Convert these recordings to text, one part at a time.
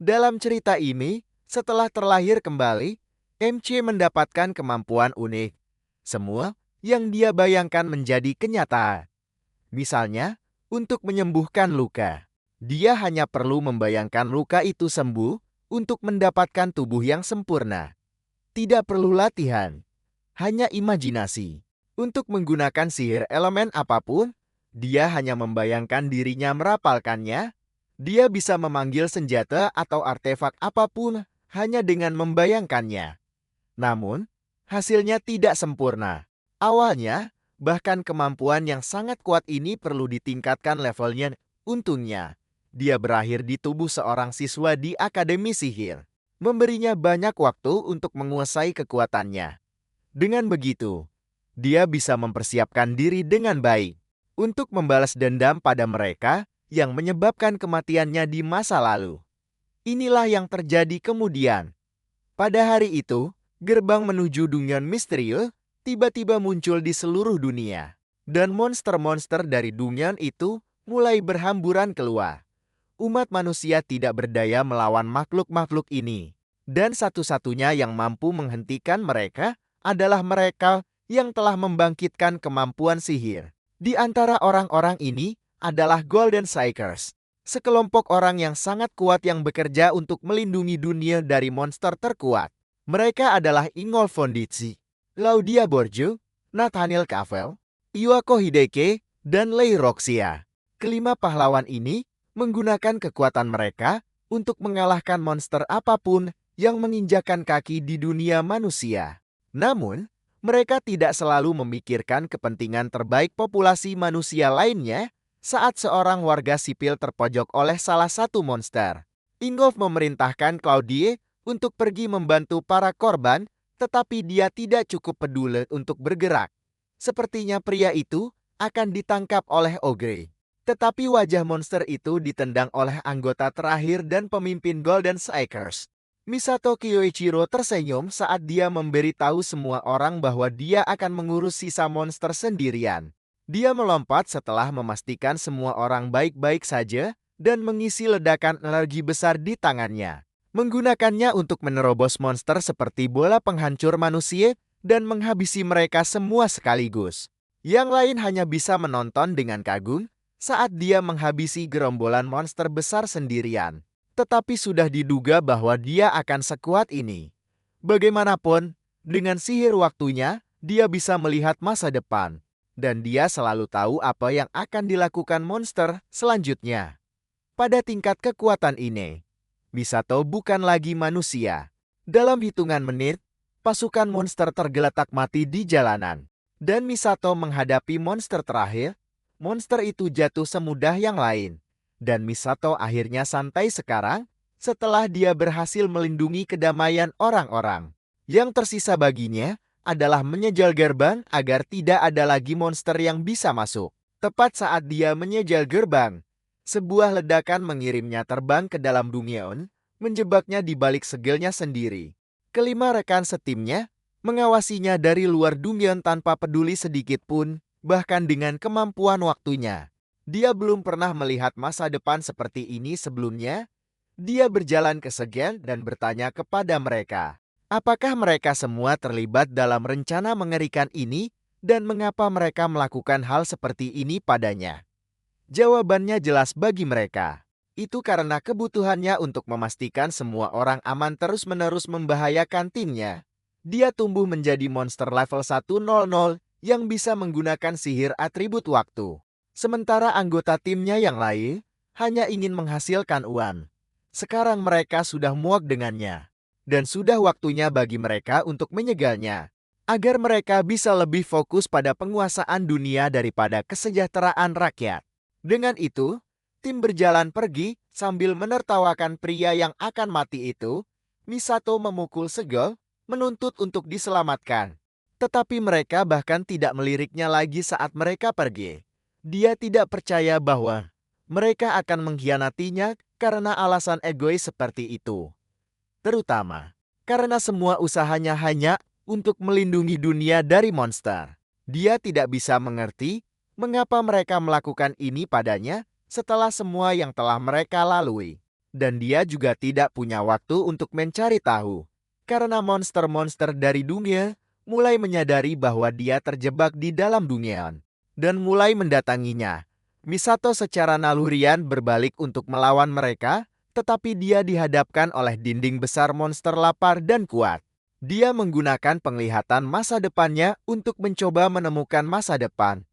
Dalam cerita ini, setelah terlahir kembali, MC mendapatkan kemampuan unik. Semua yang dia bayangkan menjadi kenyataan. Misalnya, untuk menyembuhkan luka. Dia hanya perlu membayangkan luka itu sembuh untuk mendapatkan tubuh yang sempurna. Tidak perlu latihan, hanya imajinasi. Untuk menggunakan sihir elemen apapun, dia hanya membayangkan dirinya merapalkannya. Dia bisa memanggil senjata atau artefak apapun hanya dengan membayangkannya. Namun, hasilnya tidak sempurna. Awalnya, bahkan kemampuan yang sangat kuat ini perlu ditingkatkan levelnya. Untungnya, dia berakhir di tubuh seorang siswa di Akademi Sihir, memberinya banyak waktu untuk menguasai kekuatannya. Dengan begitu, dia bisa mempersiapkan diri dengan baik untuk membalas dendam pada mereka yang menyebabkan kematiannya di masa lalu. Inilah yang terjadi kemudian. Pada hari itu, gerbang menuju Dungeon Misterius tiba-tiba muncul di seluruh dunia. Dan monster-monster dari Dungeon itu mulai berhamburan keluar. Umat manusia tidak berdaya melawan makhluk-makhluk ini. Dan satu-satunya yang mampu menghentikan mereka adalah mereka yang telah membangkitkan kemampuan sihir. Di antara orang-orang ini adalah Golden Psykers, sekelompok orang yang sangat kuat yang bekerja untuk melindungi dunia dari monster terkuat. Mereka adalah Ingolf Fonditzi, Claudia Borjo, Nathaniel Cavell, Iwako Hideki, dan Lei Roxia. Kelima pahlawan ini menggunakan kekuatan mereka untuk mengalahkan monster apapun yang menginjakan kaki di dunia manusia. Namun, mereka tidak selalu memikirkan kepentingan terbaik populasi manusia lainnya saat seorang warga sipil terpojok oleh salah satu monster. Ingolf memerintahkan Claudie untuk pergi membantu para korban, tetapi dia tidak cukup peduli untuk bergerak. Sepertinya pria itu akan ditangkap oleh Ogre. Tetapi wajah monster itu ditendang oleh anggota terakhir dan pemimpin Golden Psykers. Misato Kyoichiro tersenyum saat dia memberitahu semua orang bahwa dia akan mengurus sisa monster sendirian. Dia melompat setelah memastikan semua orang baik-baik saja dan mengisi ledakan energi besar di tangannya. Menggunakannya untuk menerobos monster seperti bola penghancur manusia dan menghabisi mereka semua sekaligus. Yang lain hanya bisa menonton dengan kagum saat dia menghabisi gerombolan monster besar sendirian. Tetapi sudah diduga bahwa dia akan sekuat ini. Bagaimanapun, dengan sihir waktunya, dia bisa melihat masa depan. Dan dia selalu tahu apa yang akan dilakukan monster selanjutnya. Pada tingkat kekuatan ini, Misato bukan lagi manusia. Dalam hitungan menit, pasukan monster tergeletak mati di jalanan. Dan Misato menghadapi monster terakhir. Monster itu jatuh semudah yang lain. Dan Misato akhirnya santai sekarang setelah dia berhasil melindungi kedamaian orang-orang. Yang tersisa baginya adalah menyejal gerbang agar tidak ada lagi monster yang bisa masuk. Tepat saat dia menyejal gerbang, sebuah ledakan mengirimnya terbang ke dalam Dungeon, menjebaknya di balik segelnya sendiri. Kelima rekan setimnya mengawasinya dari luar Dungeon tanpa peduli sedikit pun, bahkan dengan kemampuan waktunya. Dia belum pernah melihat masa depan seperti ini sebelumnya. Dia berjalan ke Segel dan bertanya kepada mereka, apakah mereka semua terlibat dalam rencana mengerikan ini dan mengapa mereka melakukan hal seperti ini padanya? Jawabannya jelas bagi mereka. Itu karena kebutuhannya untuk memastikan semua orang aman terus-menerus membahayakan timnya. Dia tumbuh menjadi monster level 100 yang bisa menggunakan sihir atribut waktu. Sementara anggota timnya yang lain hanya ingin menghasilkan uang. Sekarang mereka sudah muak dengannya. Dan sudah waktunya bagi mereka untuk menyegalnya. Agar mereka bisa lebih fokus pada penguasaan dunia daripada kesejahteraan rakyat. Dengan itu, tim berjalan pergi sambil menertawakan pria yang akan mati itu. Misato memukul segel, menuntut untuk diselamatkan. Tetapi mereka bahkan tidak meliriknya lagi saat mereka pergi. Dia tidak percaya bahwa mereka akan mengkhianatinya karena alasan egois seperti itu. Terutama karena semua usahanya hanya untuk melindungi dunia dari monster. Dia tidak bisa mengerti mengapa mereka melakukan ini padanya setelah semua yang telah mereka lalui. Dan dia juga tidak punya waktu untuk mencari tahu. Karena monster-monster dari dunia mulai menyadari bahwa dia terjebak di dalam dunia dan mulai mendatanginya. Misato secara nalurian berbalik untuk melawan mereka, tetapi dia dihadapkan oleh dinding besar monster lapar dan kuat. Dia menggunakan penglihatan masa depannya untuk mencoba menemukan masa depan,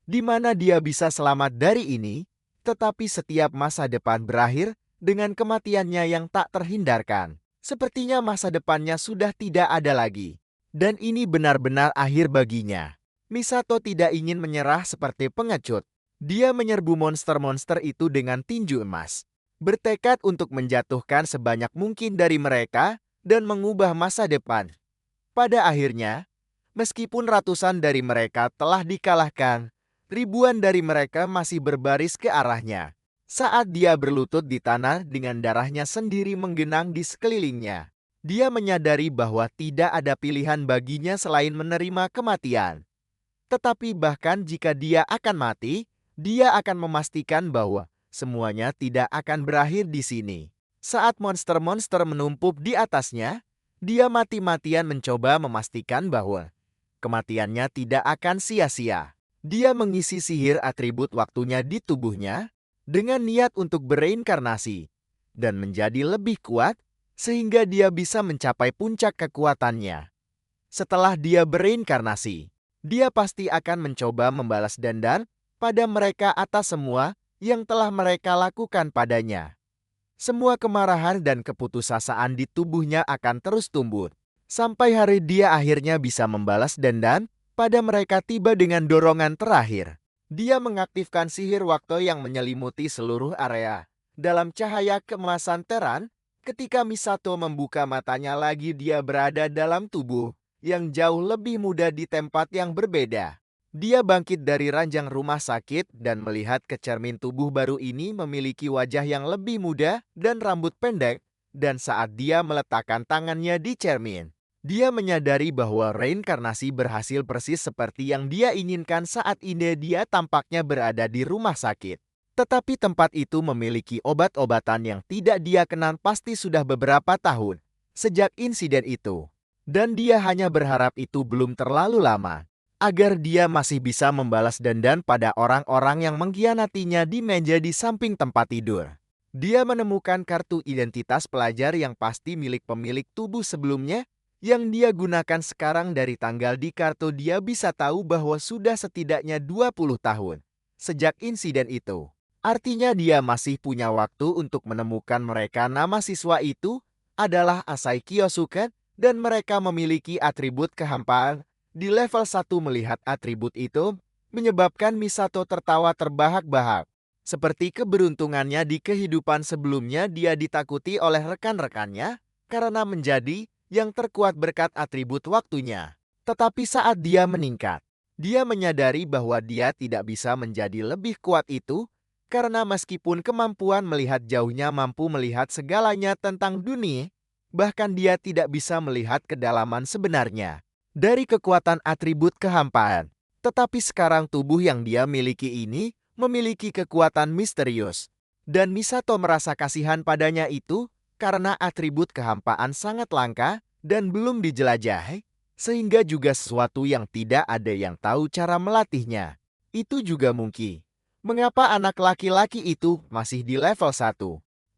di mana dia bisa selamat dari ini, tetapi setiap masa depan berakhir dengan kematiannya yang tak terhindarkan. Sepertinya masa depannya sudah tidak ada lagi. Dan ini benar-benar akhir baginya. Misato tidak ingin menyerah seperti pengecut. Dia menyerbu monster-monster itu dengan tinju emas, bertekad untuk menjatuhkan sebanyak mungkin dari mereka dan mengubah masa depan. Pada akhirnya, meskipun ratusan dari mereka telah dikalahkan, ribuan dari mereka masih berbaris ke arahnya. Saat dia berlutut di tanah dengan darahnya sendiri menggenang di sekelilingnya, dia menyadari bahwa tidak ada pilihan baginya selain menerima kematian. Tetapi bahkan jika dia akan mati, dia akan memastikan bahwa semuanya tidak akan berakhir di sini. Saat monster-monster menumpuk di atasnya, dia mati-matian mencoba memastikan bahwa kematiannya tidak akan sia-sia. Dia mengisi sihir atribut waktunya di tubuhnya dengan niat untuk bereinkarnasi dan menjadi lebih kuat sehingga dia bisa mencapai puncak kekuatannya. Setelah dia bereinkarnasi, dia pasti akan mencoba membalas dendam pada mereka atas semua yang telah mereka lakukan padanya. Semua kemarahan dan keputusasaan di tubuhnya akan terus tumbuh, sampai hari dia akhirnya bisa membalas dendam pada mereka tiba dengan dorongan terakhir. Dia mengaktifkan sihir waktu yang menyelimuti seluruh area. Dalam cahaya keemasan terang, ketika Misato membuka matanya lagi dia berada dalam tubuh yang jauh lebih muda di tempat yang berbeda. Dia bangkit dari ranjang rumah sakit dan melihat ke cermin tubuh baru ini memiliki wajah yang lebih muda dan rambut pendek, dan saat dia meletakkan tangannya di cermin, dia menyadari bahwa reinkarnasi berhasil persis seperti yang dia inginkan saat ini dia tampaknya berada di rumah sakit. Tetapi tempat itu memiliki obat-obatan yang tidak dia kenal pasti sudah beberapa tahun sejak insiden itu. Dan dia hanya berharap itu belum terlalu lama, agar dia masih bisa membalas dendam pada orang-orang yang mengkhianatinya di meja di samping tempat tidur. Dia menemukan kartu identitas pelajar yang pasti milik pemilik tubuh sebelumnya, yang dia gunakan sekarang. Dari tanggal di kartu dia bisa tahu bahwa sudah setidaknya 20 tahun sejak insiden itu. Artinya dia masih punya waktu untuk menemukan mereka. Nama siswa itu adalah Asai Kyosuke, dan mereka memiliki atribut kehampaan. Di level 1 melihat atribut itu menyebabkan Misato tertawa terbahak-bahak. Seperti keberuntungannya di kehidupan sebelumnya, dia ditakuti oleh rekan-rekannya karena menjadi yang terkuat berkat atribut waktunya. Tetapi saat dia meningkat, dia menyadari bahwa dia tidak bisa menjadi lebih kuat itu karena meskipun kemampuan melihat jauhnya mampu melihat segalanya tentang dunia, bahkan dia tidak bisa melihat kedalaman sebenarnya dari kekuatan atribut kehampaan. Tetapi sekarang tubuh yang dia miliki ini memiliki kekuatan misterius. Dan Misato merasa kasihan padanya itu karena atribut kehampaan sangat langka dan belum dijelajahi, sehingga juga sesuatu yang tidak ada yang tahu cara melatihnya. Itu juga mungkin mengapa anak laki-laki itu masih di level 1.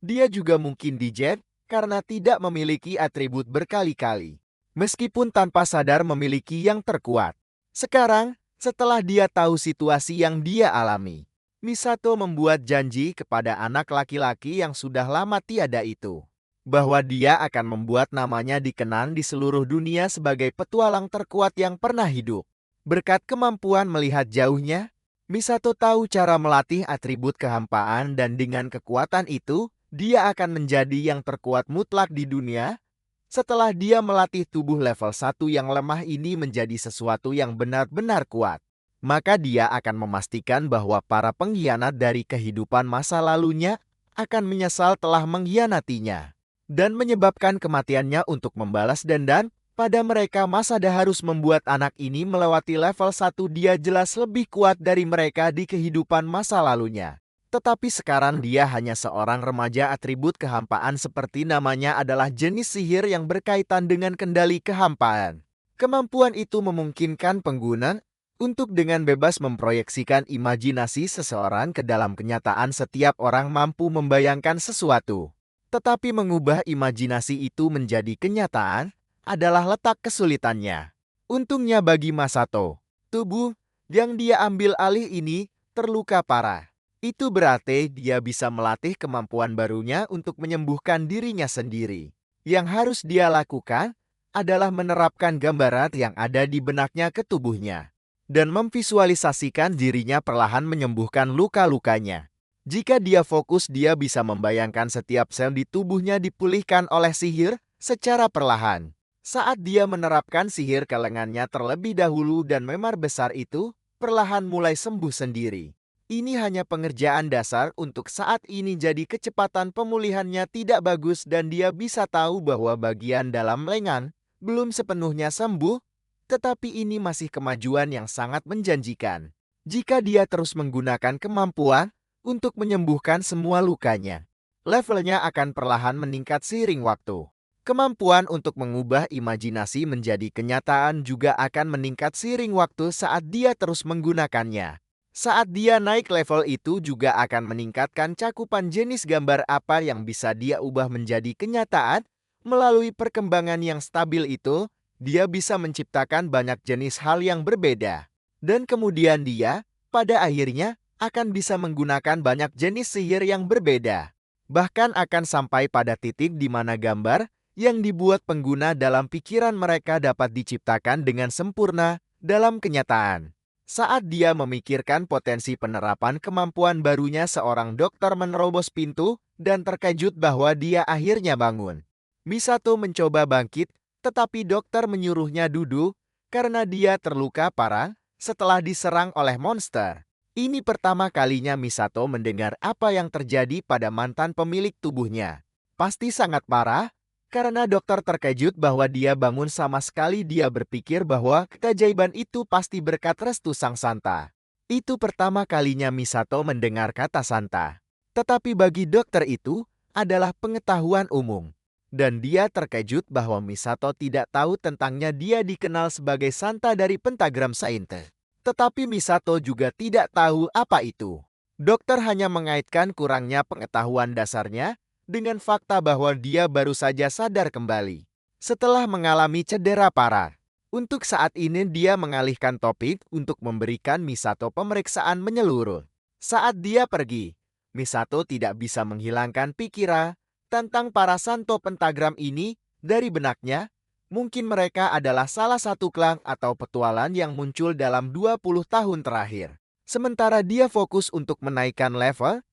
Dia juga mungkin dijet karena tidak memiliki atribut berkali-kali, meskipun tanpa sadar memiliki yang terkuat. Sekarang, setelah dia tahu situasi yang dia alami, Misato membuat janji kepada anak laki-laki yang sudah lama tiada itu, bahwa dia akan membuat namanya dikenal di seluruh dunia sebagai petualang terkuat yang pernah hidup. Berkat kemampuan melihat jauhnya, Misato tahu cara melatih atribut kehampaan, dan dengan kekuatan itu, dia akan menjadi yang terkuat mutlak di dunia. Setelah dia melatih tubuh level 1 yang lemah ini menjadi sesuatu yang benar-benar kuat, maka dia akan memastikan bahwa para pengkhianat dari kehidupan masa lalunya akan menyesal telah mengkhianatinya dan menyebabkan kematiannya. Untuk membalas dendam pada mereka, Masada harus membuat anak ini melewati level 1. Dia jelas lebih kuat dari mereka di kehidupan masa lalunya. Tetapi sekarang dia hanya seorang remaja atribut kehampaan seperti namanya adalah jenis sihir yang berkaitan dengan kendali kehampaan. Kemampuan itu memungkinkan pengguna untuk dengan bebas memproyeksikan imajinasi seseorang ke dalam kenyataan. Setiap orang mampu membayangkan sesuatu. Tetapi mengubah imajinasi itu menjadi kenyataan adalah letak kesulitannya. Untungnya bagi Masato, tubuh yang dia ambil alih ini terluka parah. Itu berarti dia bisa melatih kemampuan barunya untuk menyembuhkan dirinya sendiri. Yang harus dia lakukan adalah menerapkan gambaran yang ada di benaknya ke tubuhnya dan memvisualisasikan dirinya perlahan menyembuhkan luka-lukanya. Jika dia fokus, dia bisa membayangkan setiap sel di tubuhnya dipulihkan oleh sihir secara perlahan. Saat dia menerapkan sihir ke lengannya terlebih dahulu dan memar besar itu perlahan mulai sembuh sendiri. Ini hanya pengerjaan dasar untuk saat ini, jadi kecepatan pemulihannya tidak bagus dan dia bisa tahu bahwa bagian dalam lengan belum sepenuhnya sembuh, tetapi ini masih kemajuan yang sangat menjanjikan. Jika dia terus menggunakan kemampuan untuk menyembuhkan semua lukanya, levelnya akan perlahan meningkat seiring waktu. Kemampuan untuk mengubah imajinasi menjadi kenyataan juga akan meningkat seiring waktu saat dia terus menggunakannya. Saat dia naik level itu juga akan meningkatkan cakupan jenis gambar apa yang bisa dia ubah menjadi kenyataan. Melalui perkembangan yang stabil itu, dia bisa menciptakan banyak jenis hal yang berbeda. Dan kemudian dia, pada akhirnya, akan bisa menggunakan banyak jenis sihir yang berbeda. Bahkan akan sampai pada titik di mana gambar yang dibuat pengguna dalam pikiran mereka dapat diciptakan dengan sempurna dalam kenyataan. Saat dia memikirkan potensi penerapan kemampuan barunya, seorang dokter menerobos pintu dan terkejut bahwa dia akhirnya bangun. Misato mencoba bangkit, tetapi dokter menyuruhnya duduk karena dia terluka parah setelah diserang oleh monster. Ini pertama kalinya Misato mendengar apa yang terjadi pada mantan pemilik tubuhnya. Pasti sangat parah. Karena dokter terkejut bahwa dia bangun sama sekali, dia berpikir bahwa keajaiban itu pasti berkat restu Sang Santa. Itu pertama kalinya Misato mendengar kata Santa. Tetapi bagi dokter itu adalah pengetahuan umum. Dan dia terkejut bahwa Misato tidak tahu tentangnya. Dia dikenal sebagai Santa dari pentagram Sainte. Tetapi Misato juga tidak tahu apa itu. Dokter hanya mengaitkan kurangnya pengetahuan dasarnya dengan fakta bahwa dia baru saja sadar kembali setelah mengalami cedera parah. Untuk saat ini dia mengalihkan topik untuk memberikan Misato pemeriksaan menyeluruh. Saat dia pergi, Misato tidak bisa menghilangkan pikiran tentang para santo pentagram ini dari benaknya. Mungkin mereka adalah salah satu klan atau petualang yang muncul dalam 20 tahun terakhir. Sementara dia fokus untuk menaikkan level,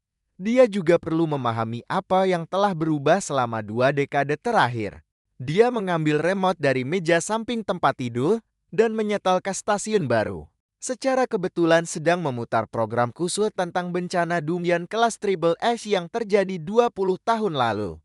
dia juga perlu memahami apa yang telah berubah selama 2 dekade terakhir. Dia mengambil remote dari meja samping tempat tidur dan menyetel ke stasiun baru. Secara kebetulan sedang memutar program khusus tentang bencana Dungeon kelas Triple H yang terjadi 20 tahun lalu.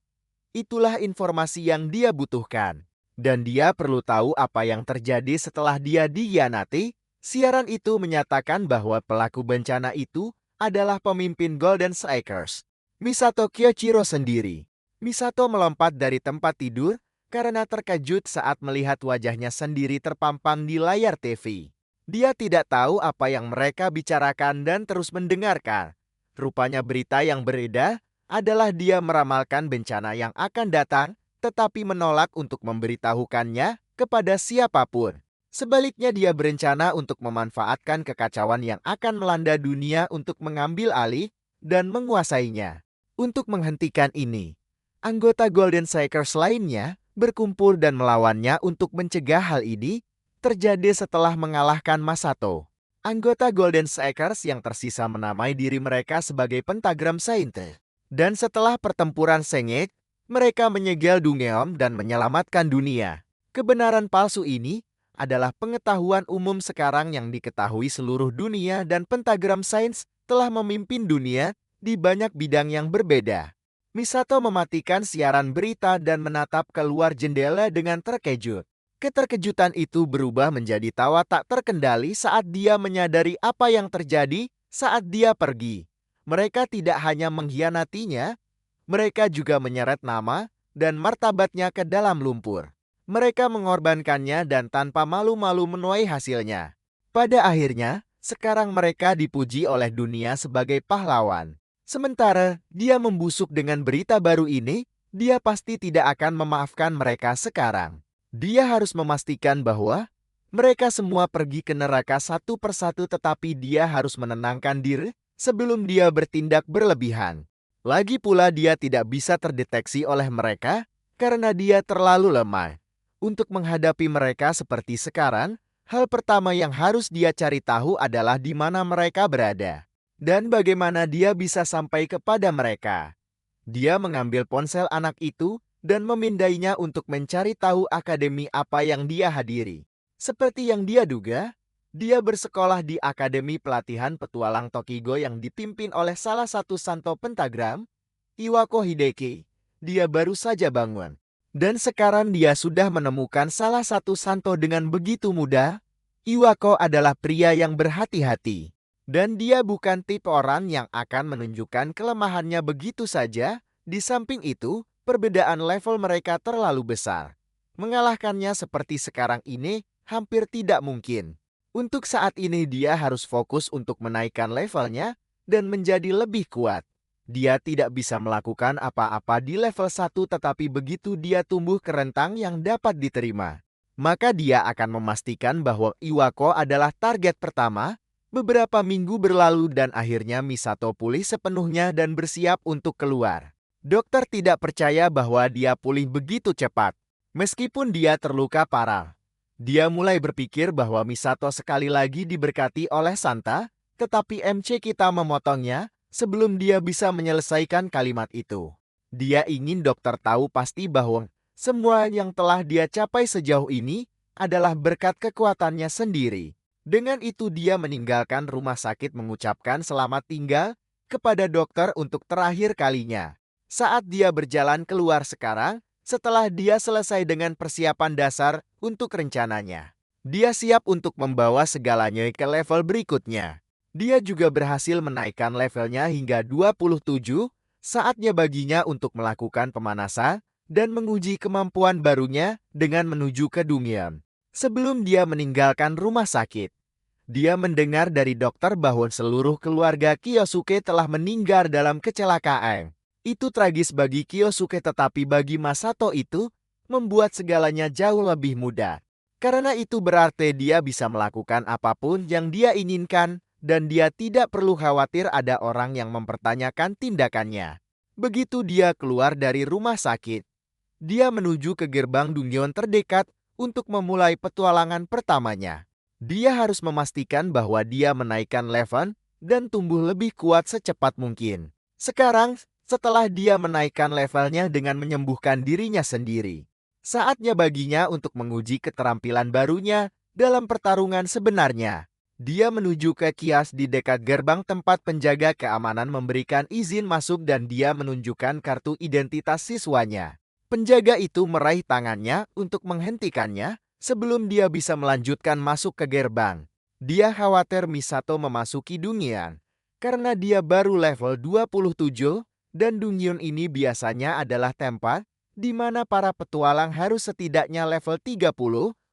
Itulah informasi yang dia butuhkan. Dan dia perlu tahu apa yang terjadi setelah dia dikhianati. Siaran itu menyatakan bahwa pelaku bencana itu adalah pemimpin Golden Strikers, Misato Kyoichiro sendiri. Misato melompat dari tempat tidur karena terkejut saat melihat wajahnya sendiri terpampang di layar TV. Dia tidak tahu apa yang mereka bicarakan dan terus mendengarkan. Rupanya berita yang beredar adalah dia meramalkan bencana yang akan datang, tetapi menolak untuk memberitahukannya kepada siapapun. Sebaliknya dia berencana untuk memanfaatkan kekacauan yang akan melanda dunia untuk mengambil alih dan menguasainya. Untuk menghentikan ini, anggota Golden Strikers lainnya berkumpul dan melawannya. Untuk mencegah hal ini terjadi setelah mengalahkan Masato, anggota Golden Strikers yang tersisa menamai diri mereka sebagai pentagram Sainte. Dan setelah pertempuran sengit, mereka menyegel Dungeon dan menyelamatkan dunia. Kebenaran palsu ini adalah pengetahuan umum sekarang yang diketahui seluruh dunia, dan pentagram sains telah memimpin dunia di banyak bidang yang berbeda. Misato mematikan siaran berita dan menatap keluar jendela dengan terkejut. Keterkejutan itu berubah menjadi tawa tak terkendali saat dia menyadari apa yang terjadi saat dia pergi. Mereka tidak hanya mengkhianatinya, mereka juga menyeret nama dan martabatnya ke dalam lumpur. Mereka mengorbankannya dan tanpa malu-malu menuai hasilnya. Pada akhirnya, sekarang mereka dipuji oleh dunia sebagai pahlawan. Sementara dia membusuk dengan berita baru ini, dia pasti tidak akan memaafkan mereka sekarang. Dia harus memastikan bahwa mereka semua pergi ke neraka satu persatu, tetapi dia harus menenangkan diri sebelum dia bertindak berlebihan. Lagi pula dia tidak bisa terdeteksi oleh mereka karena dia terlalu lemah. Untuk menghadapi mereka seperti sekarang, hal pertama yang harus dia cari tahu adalah di mana mereka berada dan bagaimana dia bisa sampai kepada mereka. Dia mengambil ponsel anak itu dan memindainya untuk mencari tahu akademi apa yang dia hadiri. Seperti yang dia duga, dia bersekolah di Akademi Pelatihan Petualang Tokigo yang dipimpin oleh salah satu santo pentagram, Iwako Hideki. Dia baru saja bangun. Dan sekarang dia sudah menemukan salah satu santo dengan begitu mudah. Iwako adalah pria yang berhati-hati. Dan dia bukan tipe orang yang akan menunjukkan kelemahannya begitu saja. Di samping itu, perbedaan level mereka terlalu besar. Mengalahkannya seperti sekarang ini hampir tidak mungkin. Untuk saat ini dia harus fokus untuk menaikkan levelnya dan menjadi lebih kuat. Dia tidak bisa melakukan apa-apa di level 1, tetapi begitu dia tumbuh ke rentang yang dapat diterima, maka dia akan memastikan bahwa Iwako adalah target pertama. Beberapa minggu berlalu dan akhirnya Misato pulih sepenuhnya dan bersiap untuk keluar. Dokter tidak percaya bahwa dia pulih begitu cepat. Meskipun dia terluka parah, dia mulai berpikir bahwa Misato sekali lagi diberkati oleh Santa, tetapi MC kita memotongnya sebelum dia bisa menyelesaikan kalimat itu. Dia ingin dokter tahu pasti bahwa semua yang telah dia capai sejauh ini adalah berkat kekuatannya sendiri. Dengan itu dia meninggalkan rumah sakit mengucapkan selamat tinggal kepada dokter untuk terakhir kalinya. Saat dia berjalan keluar sekarang, setelah dia selesai dengan persiapan dasar untuk rencananya, dia siap untuk membawa segalanya ke level berikutnya. Dia juga berhasil menaikkan levelnya hingga 27, saatnya baginya untuk melakukan pemanasan dan menguji kemampuan barunya dengan menuju ke Dungyeon. Sebelum dia meninggalkan rumah sakit, dia mendengar dari dokter bahwa seluruh keluarga Kyosuke telah meninggal dalam kecelakaan. Itu tragis bagi Kyosuke, tetapi bagi Masato itu membuat segalanya jauh lebih mudah. Karena itu berarti dia bisa melakukan apapun yang dia inginkan dan dia tidak perlu khawatir ada orang yang mempertanyakan tindakannya. Begitu dia keluar dari rumah sakit, dia menuju ke gerbang Dungyeon terdekat untuk memulai petualangan pertamanya. Dia harus memastikan bahwa dia menaikkan level dan tumbuh lebih kuat secepat mungkin. Sekarang, setelah dia menaikkan levelnya dengan menyembuhkan dirinya sendiri, saatnya baginya untuk menguji keterampilan barunya dalam pertarungan sebenarnya. Dia menuju ke kios di dekat gerbang tempat penjaga keamanan memberikan izin masuk dan dia menunjukkan kartu identitas siswanya. Penjaga itu meraih tangannya untuk menghentikannya sebelum dia bisa melanjutkan masuk ke gerbang. Dia khawatir Misato memasuki Dungyeon karena dia baru level 27 dan Dungyeon ini biasanya adalah tempat di mana para petualang harus setidaknya level 30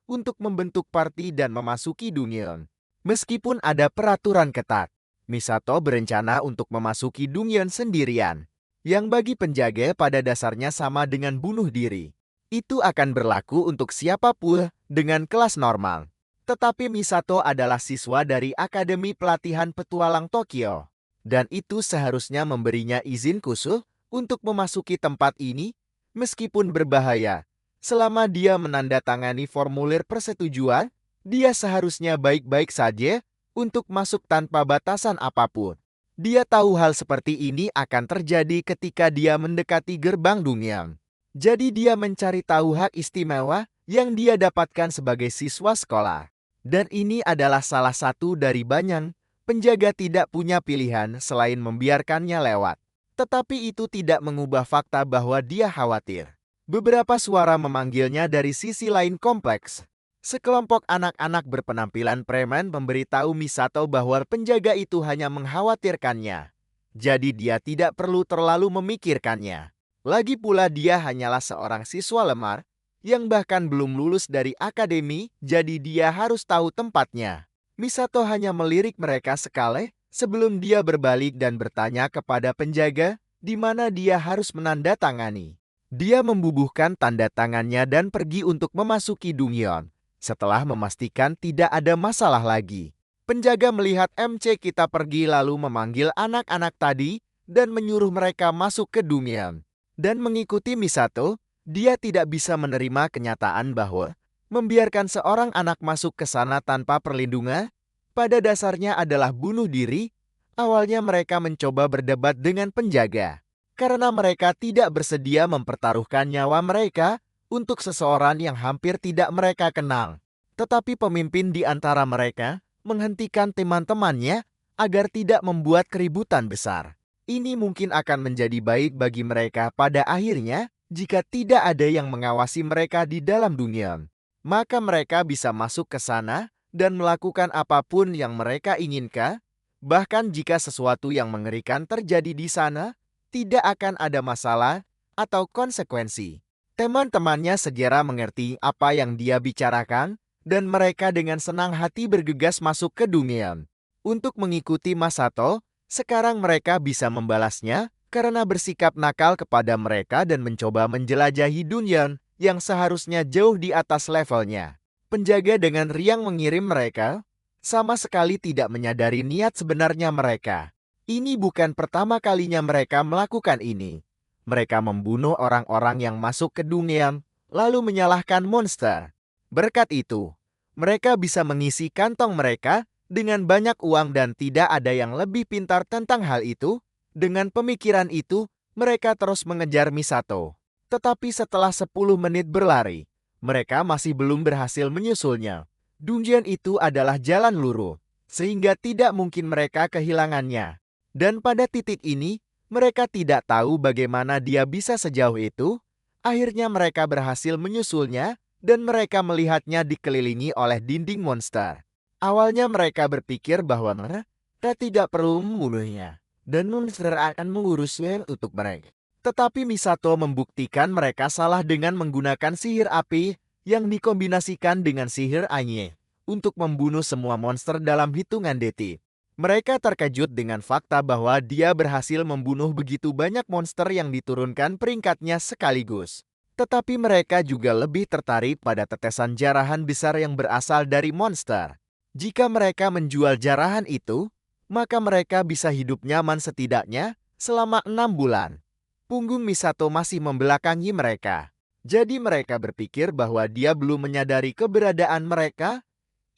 untuk membentuk party dan memasuki Dungyeon. Meskipun ada peraturan ketat, Misato berencana untuk memasuki Dungyeon sendirian, yang bagi penjaga pada dasarnya sama dengan bunuh diri. Itu akan berlaku untuk siapapun dengan kelas normal. Tetapi Misato adalah siswa dari Akademi Pelatihan Petualang Tokyo, dan itu seharusnya memberinya izin khusus untuk memasuki tempat ini, meskipun berbahaya. Selama dia menandatangani formulir persetujuan, dia seharusnya baik-baik saja untuk masuk tanpa batasan apapun. Dia tahu hal seperti ini akan terjadi ketika dia mendekati gerbang Dungyeon. Jadi dia mencari tahu hak istimewa yang dia dapatkan sebagai siswa sekolah. Dan ini adalah salah satu dari banyak penjaga tidak punya pilihan selain membiarkannya lewat. Tetapi itu tidak mengubah fakta bahwa dia khawatir. Beberapa suara memanggilnya dari sisi lain kompleks. Sekelompok anak-anak berpenampilan preman memberitahu Misato bahwa penjaga itu hanya mengkhawatirkannya. jadi dia tidak perlu terlalu memikirkannya. Lagi pula dia hanyalah seorang siswa lemar yang bahkan belum lulus dari akademi, jadi dia harus tahu tempatnya. Misato hanya melirik mereka sekali sebelum dia berbalik dan bertanya kepada penjaga di mana dia harus menandatangani. Dia membubuhkan tanda tangannya dan pergi untuk memasuki Dongyeon. Setelah memastikan tidak ada masalah lagi, penjaga melihat MC kita pergi lalu memanggil anak-anak tadi dan menyuruh mereka masuk ke Dongyeon. Dan mengikuti Misato, dia tidak bisa menerima kenyataan bahwa membiarkan seorang anak masuk ke sana tanpa perlindungan pada dasarnya adalah bunuh diri. Awalnya mereka mencoba berdebat dengan penjaga karena mereka tidak bersedia mempertaruhkan nyawa mereka untuk seseorang yang hampir tidak mereka kenal. Tetapi pemimpin di antara mereka menghentikan teman-temannya agar tidak membuat keributan besar. Ini mungkin akan menjadi baik bagi mereka pada akhirnya jika tidak ada yang mengawasi mereka di dalam Dongyeon. Maka mereka bisa masuk ke sana dan melakukan apapun yang mereka inginkan. Bahkan jika sesuatu yang mengerikan terjadi di sana, tidak akan ada masalah atau konsekuensi. Teman-temannya segera mengerti apa yang dia bicarakan, dan mereka dengan senang hati bergegas masuk ke Dongyeon. Untuk mengikuti Masato, sekarang mereka bisa membalasnya karena bersikap nakal kepada mereka dan mencoba menjelajahi Dongyeon yang seharusnya jauh di atas levelnya. Penjaga dengan riang mengirim mereka, sama sekali tidak menyadari niat sebenarnya mereka. Ini bukan pertama kalinya mereka melakukan ini. Mereka membunuh orang-orang yang masuk ke Dongyeon, lalu menyalahkan monster. Berkat itu, mereka bisa mengisi kantong mereka dengan banyak uang dan tidak ada yang lebih pintar tentang hal itu. Dengan pemikiran itu, mereka terus mengejar Misato. Tetapi setelah 10 menit berlari, mereka masih belum berhasil menyusulnya. Dongyeon itu adalah jalan lurus, sehingga tidak mungkin mereka kehilangannya. Dan pada titik ini, mereka tidak tahu bagaimana dia bisa sejauh itu. Akhirnya mereka berhasil menyusulnya, dan mereka melihatnya dikelilingi oleh dinding monster. Awalnya mereka berpikir bahwa mereka tidak perlu membunuhnya, dan monster akan mengurusnya untuk mereka. Tetapi Misato membuktikan mereka salah dengan menggunakan sihir api yang dikombinasikan dengan sihir angin untuk membunuh semua monster dalam hitungan detik. Mereka terkejut dengan fakta bahwa dia berhasil membunuh begitu banyak monster yang diturunkan peringkatnya sekaligus. Tetapi mereka juga lebih tertarik pada tetesan jarahan besar yang berasal dari monster. Jika mereka menjual jarahan itu, maka mereka bisa hidup nyaman setidaknya selama 6 bulan. Punggung Misato masih membelakangi mereka. Jadi mereka berpikir bahwa dia belum menyadari keberadaan mereka.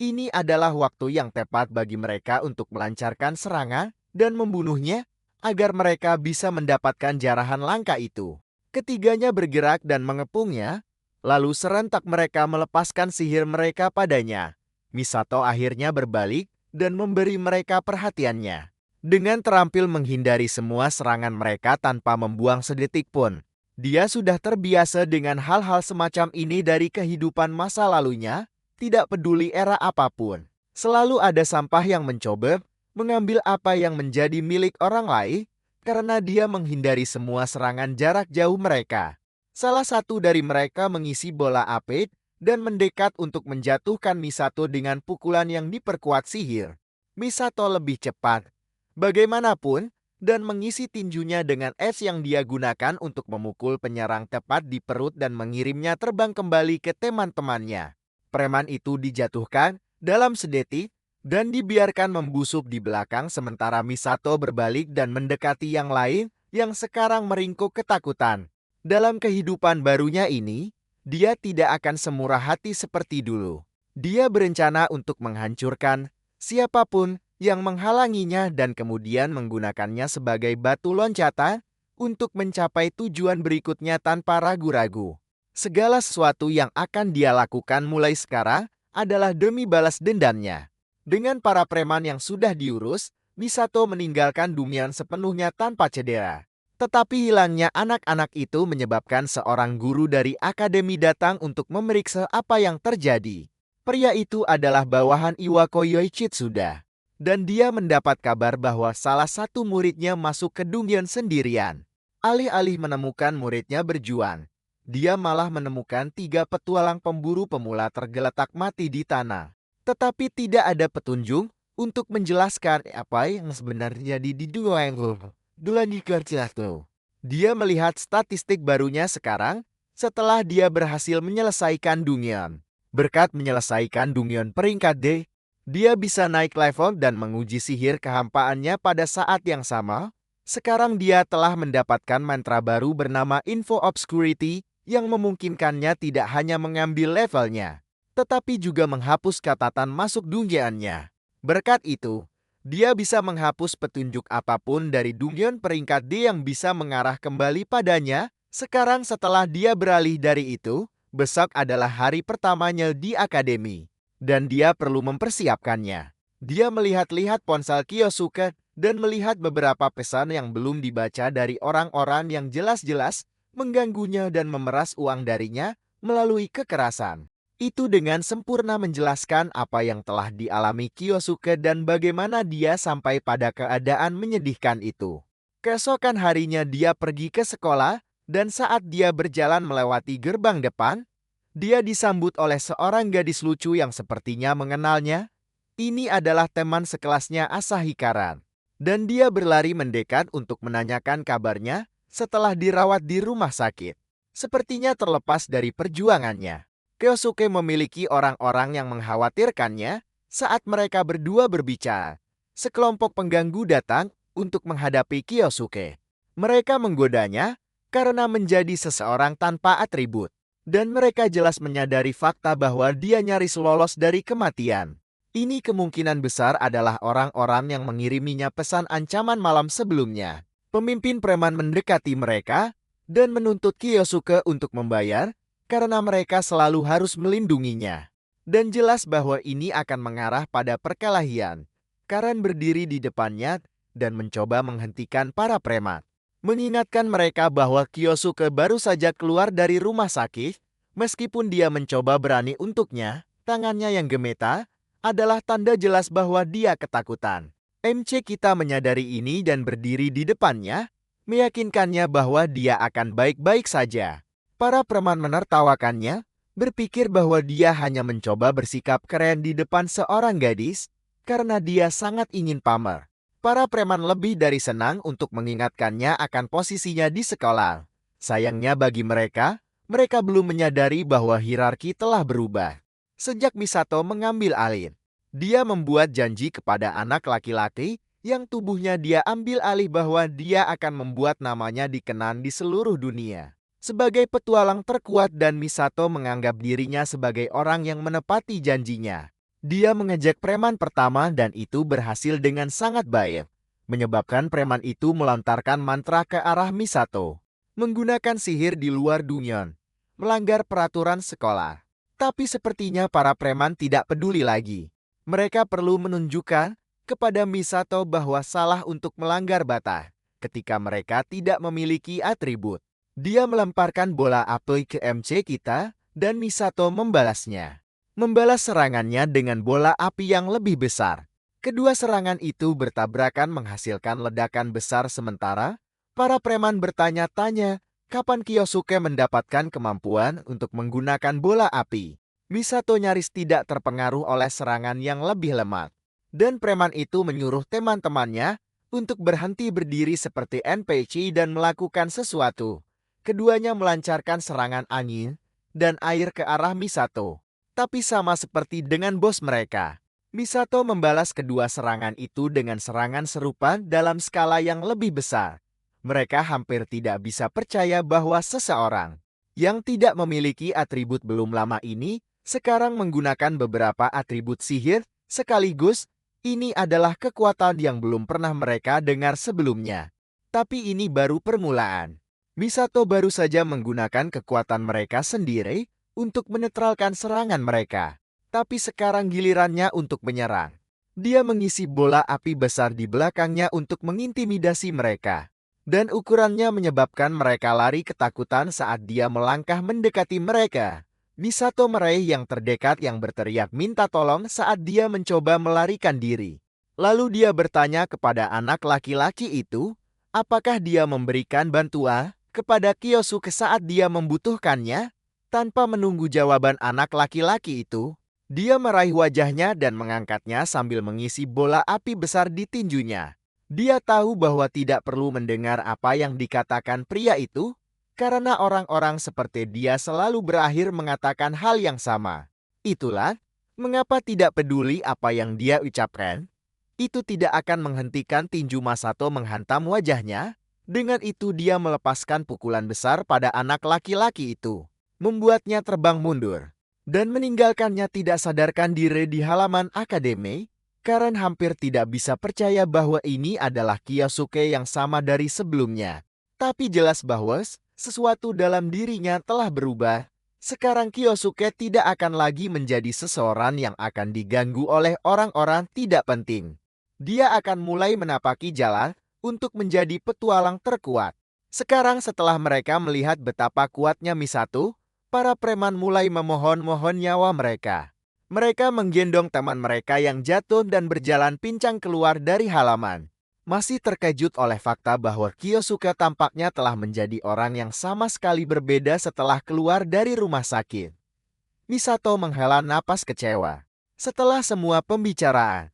Ini adalah waktu yang tepat bagi mereka untuk melancarkan serangan dan membunuhnya agar mereka bisa mendapatkan jarahan langka itu. Ketiganya bergerak dan mengepungnya, lalu serentak mereka melepaskan sihir mereka padanya. Misato akhirnya berbalik dan memberi mereka perhatiannya. Dengan terampil menghindari semua serangan mereka tanpa membuang sedetik pun. Dia sudah terbiasa dengan hal-hal semacam ini dari kehidupan masa lalunya, tidak peduli era apapun. Selalu ada sampah yang mencoba mengambil apa yang menjadi milik orang lain, karena dia menghindari semua serangan jarak jauh mereka. Salah satu dari mereka mengisi bola api dan mendekat untuk menjatuhkan Misato dengan pukulan yang diperkuat sihir. Misato lebih cepat, bagaimanapun, dan mengisi tinjunya dengan es yang dia gunakan untuk memukul penyerang tepat di perut dan mengirimnya terbang kembali ke teman-temannya. Preman itu dijatuhkan dalam sedetik dan dibiarkan membusuk di belakang sementara Misato berbalik dan mendekati yang lain yang sekarang meringkuk ketakutan. Dalam kehidupan barunya ini, dia tidak akan semurah hati seperti dulu. Dia berencana untuk menghancurkan siapapun yang menghalanginya dan kemudian menggunakannya sebagai batu loncatan untuk mencapai tujuan berikutnya tanpa ragu-ragu. Segala sesuatu yang akan dia lakukan mulai sekarang adalah demi balas dendamnya. Dengan para preman yang sudah diurus, Misato meninggalkan Dongyeon sepenuhnya tanpa cedera. Tetapi hilangnya anak-anak itu menyebabkan seorang guru dari akademi datang untuk memeriksa apa yang terjadi. Pria itu adalah bawahan Iwako Yoichitsuda. dan dia mendapat kabar bahwa salah satu muridnya masuk ke dungeon sendirian. Alih-alih menemukan muridnya berjuang, dia malah menemukan 3 petualang pemburu pemula tergeletak mati di tanah. Tetapi tidak ada petunjuk untuk menjelaskan apa yang sebenarnya di Dulan. Dia melihat statistik barunya sekarang setelah dia berhasil menyelesaikan dungeon. Berkat menyelesaikan dungeon peringkat D, dia bisa naik level dan menguji sihir kehampaannya pada saat yang sama. Sekarang dia telah mendapatkan mantra baru bernama Info Obscurity yang memungkinkannya tidak hanya mengambil levelnya, tetapi juga menghapus catatan masuk dungeonnya. Berkat itu, dia bisa menghapus petunjuk apapun dari dungeon peringkat D yang bisa mengarah kembali padanya. Sekarang setelah dia beralih dari itu, besok adalah hari pertamanya di akademi, dan dia perlu mempersiapkannya. Dia melihat-lihat ponsel Kyosuke dan melihat beberapa pesan yang belum dibaca dari orang-orang yang jelas-jelas mengganggunya dan memeras uang darinya melalui kekerasan. Itu dengan sempurna menjelaskan apa yang telah dialami Kyosuke dan bagaimana dia sampai pada keadaan menyedihkan itu. Keesokan harinya dia pergi ke sekolah, dan saat dia berjalan melewati gerbang depan, dia disambut oleh seorang gadis lucu yang sepertinya mengenalnya. Ini adalah teman sekelasnya Asahikaran. Dan dia berlari mendekat untuk menanyakan kabarnya setelah dirawat di rumah sakit. Sepertinya terlepas dari perjuangannya, Kyosuke memiliki orang-orang yang mengkhawatirkannya saat mereka berdua berbicara. Sekelompok pengganggu datang untuk menghadapi Kyosuke. Mereka menggodanya karena menjadi seseorang tanpa atribut. Dan mereka jelas menyadari fakta bahwa dia nyaris lolos dari kematian. Ini kemungkinan besar adalah orang-orang yang mengiriminya pesan ancaman malam sebelumnya. Pemimpin preman mendekati mereka dan menuntut Kyosuke untuk membayar karena mereka selalu harus melindunginya. Dan jelas bahwa ini akan mengarah pada perkelahian. Karen berdiri di depannya dan mencoba menghentikan para preman, mengingatkan mereka bahwa Kyosuke baru saja keluar dari rumah sakit. Meskipun dia mencoba berani untuknya, tangannya yang gemetar adalah tanda jelas bahwa dia ketakutan. MC kita menyadari ini dan berdiri di depannya, meyakinkannya bahwa dia akan baik-baik saja. Para preman menertawakannya, berpikir bahwa dia hanya mencoba bersikap keren di depan seorang gadis karena dia sangat ingin pamer. Para preman lebih dari senang untuk mengingatkannya akan posisinya di sekolah. Sayangnya bagi mereka belum menyadari bahwa hierarki telah berubah. Sejak Misato mengambil alih, dia membuat janji kepada anak laki-laki yang tubuhnya dia ambil alih bahwa dia akan membuat namanya dikenal di seluruh dunia sebagai petualang terkuat, dan Misato menganggap dirinya sebagai orang yang menepati janjinya. Dia mengejek preman pertama dan itu berhasil dengan sangat baik, menyebabkan preman itu melontarkan mantra ke arah Misato, menggunakan sihir di luar dungeon, melanggar peraturan sekolah. Tapi sepertinya para preman tidak peduli lagi. Mereka perlu menunjukkan kepada Misato bahwa salah untuk melanggar batas ketika mereka tidak memiliki atribut. Dia melemparkan bola api ke MC kita dan Misato membalasnya. Membalas serangannya dengan bola api yang lebih besar. Kedua serangan itu bertabrakan menghasilkan ledakan besar sementara para preman bertanya-tanya kapan Kyosuke mendapatkan kemampuan untuk menggunakan bola api. Misato nyaris tidak terpengaruh oleh serangan yang lebih lemah. Dan preman itu menyuruh teman-temannya untuk berhenti berdiri seperti NPC dan melakukan sesuatu. Keduanya melancarkan serangan angin dan air ke arah Misato. Tapi sama seperti dengan bos mereka, Misato membalas kedua serangan itu dengan serangan serupa dalam skala yang lebih besar. Mereka hampir tidak bisa percaya bahwa seseorang yang tidak memiliki atribut belum lama ini sekarang menggunakan beberapa atribut sihir sekaligus. Ini adalah kekuatan yang belum pernah mereka dengar sebelumnya. Tapi ini baru permulaan. Misato baru saja menggunakan kekuatan mereka sendiri untuk menetralkan serangan mereka. Tapi sekarang gilirannya untuk menyerang. Dia mengisi bola api besar di belakangnya untuk mengintimidasi mereka. Dan ukurannya menyebabkan mereka lari ketakutan saat dia melangkah mendekati mereka. Misato meraih yang terdekat yang berteriak minta tolong saat dia mencoba melarikan diri. Lalu dia bertanya kepada anak laki-laki itu, apakah dia memberikan bantuan kepada Kyosuke saat dia membutuhkannya? Tanpa menunggu jawaban anak laki-laki itu, dia meraih wajahnya dan mengangkatnya sambil mengisi bola api besar di tinjunya. Dia tahu bahwa tidak perlu mendengar apa yang dikatakan pria itu, karena orang-orang seperti dia selalu berakhir mengatakan hal yang sama. Itulah mengapa tidak peduli apa yang dia ucapkan, itu tidak akan menghentikan tinju Masato menghantam wajahnya. Dengan itu dia melepaskan pukulan besar pada anak laki-laki itu, membuatnya terbang mundur, dan meninggalkannya tidak sadarkan diri di halaman akademi. Karen hampir tidak bisa percaya bahwa ini adalah Kyosuke yang sama dari sebelumnya. Tapi jelas bahwa sesuatu dalam dirinya telah berubah. Sekarang Kyosuke tidak akan lagi menjadi seseorang yang akan diganggu oleh orang-orang tidak penting. Dia akan mulai menapaki jalan untuk menjadi petualang terkuat. Sekarang setelah mereka melihat betapa kuatnya Misato, para preman mulai memohon-mohon nyawa mereka. Mereka menggendong teman mereka yang jatuh dan berjalan pincang keluar dari halaman. Masih terkejut oleh fakta bahwa Kyosuke tampaknya telah menjadi orang yang sama sekali berbeda setelah keluar dari rumah sakit. Misato menghela napas kecewa. Setelah semua pembicaraan,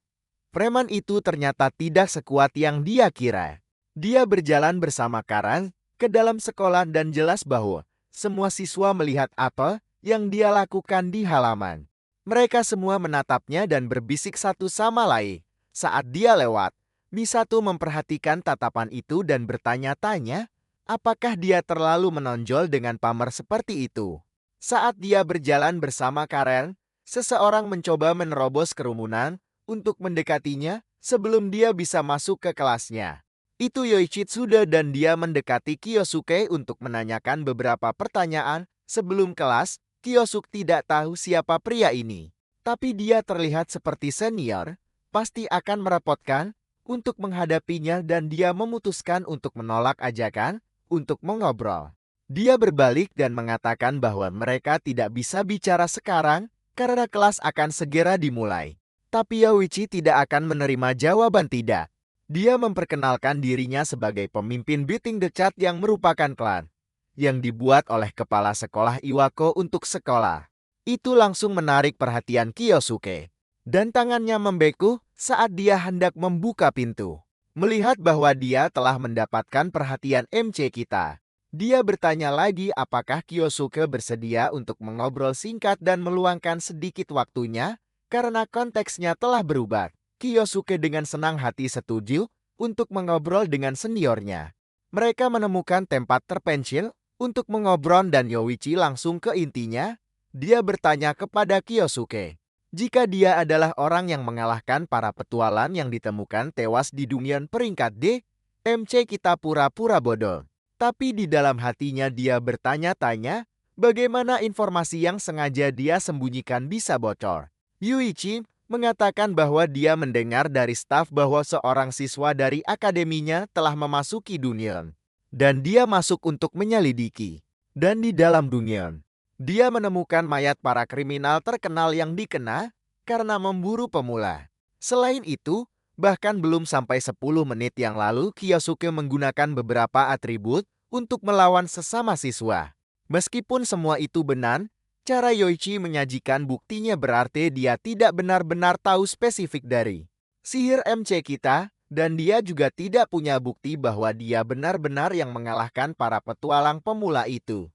preman itu ternyata tidak sekuat yang dia kira. Dia berjalan bersama Karen ke dalam sekolah dan jelas bahwa semua siswa melihat apa yang dia lakukan di halaman. Mereka semua menatapnya dan berbisik satu sama lain. Saat dia lewat, Misato memperhatikan tatapan itu dan bertanya-tanya, apakah dia terlalu menonjol dengan pamer seperti itu. Saat dia berjalan bersama Karen, seseorang mencoba menerobos kerumunan untuk mendekatinya sebelum dia bisa masuk ke kelasnya. Itu Yoichitsuda dan dia mendekati Kyosuke untuk menanyakan beberapa pertanyaan. Sebelum kelas, Kyosuke tidak tahu siapa pria ini. Tapi dia terlihat seperti senior, pasti akan merepotkan untuk menghadapinya dan dia memutuskan untuk menolak ajakan untuk mengobrol. Dia berbalik dan mengatakan bahwa mereka tidak bisa bicara sekarang karena kelas akan segera dimulai. Tapi Yoichi tidak akan menerima jawaban tidak. Dia memperkenalkan dirinya sebagai pemimpin Beating the Chat yang merupakan klan yang dibuat oleh kepala sekolah Iwako untuk sekolah. Itu langsung menarik perhatian Kyosuke. Dan tangannya membeku saat dia hendak membuka pintu. Melihat bahwa dia telah mendapatkan perhatian MC kita, dia bertanya lagi apakah Kyosuke bersedia untuk mengobrol singkat dan meluangkan sedikit waktunya. Karena konteksnya telah berubah, Kyosuke dengan senang hati setuju untuk mengobrol dengan seniornya. Mereka menemukan tempat terpencil untuk mengobrol dan Yoichi langsung ke intinya. Dia bertanya kepada Kyosuke, jika dia adalah orang yang mengalahkan para petualang yang ditemukan tewas di dunia peringkat D, MC kita pura-pura bodoh. Tapi di dalam hatinya dia bertanya-tanya, bagaimana informasi yang sengaja dia sembunyikan bisa bocor. Yuichi mengatakan bahwa dia mendengar dari staf bahwa seorang siswa dari akademinya telah memasuki dunia. Dan dia masuk untuk menyelidiki. Dan di dalam dunia, dia menemukan mayat para kriminal terkenal yang dikenal karena memburu pemula. Selain itu, bahkan belum sampai 10 menit yang lalu Kyosuke menggunakan beberapa atribut untuk melawan sesama siswa. Meskipun semua itu benar, cara Yoichi menyajikan buktinya berarti dia tidak benar-benar tahu spesifik dari sihir MC kita, dan dia juga tidak punya bukti bahwa dia benar-benar yang mengalahkan para petualang pemula itu.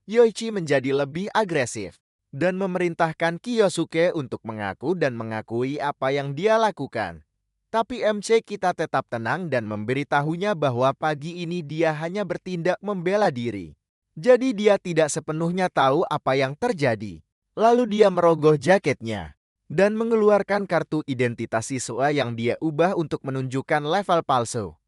Yoichi menjadi lebih agresif dan memerintahkan Kyosuke untuk mengaku dan mengakui apa yang dia lakukan. Tapi MC kita tetap tenang dan memberitahunya bahwa pagi ini dia hanya bertindak membela diri. Jadi dia tidak sepenuhnya tahu apa yang terjadi. Lalu dia merogoh jaketnya dan mengeluarkan kartu identitas siswa yang dia ubah untuk menunjukkan level palsu.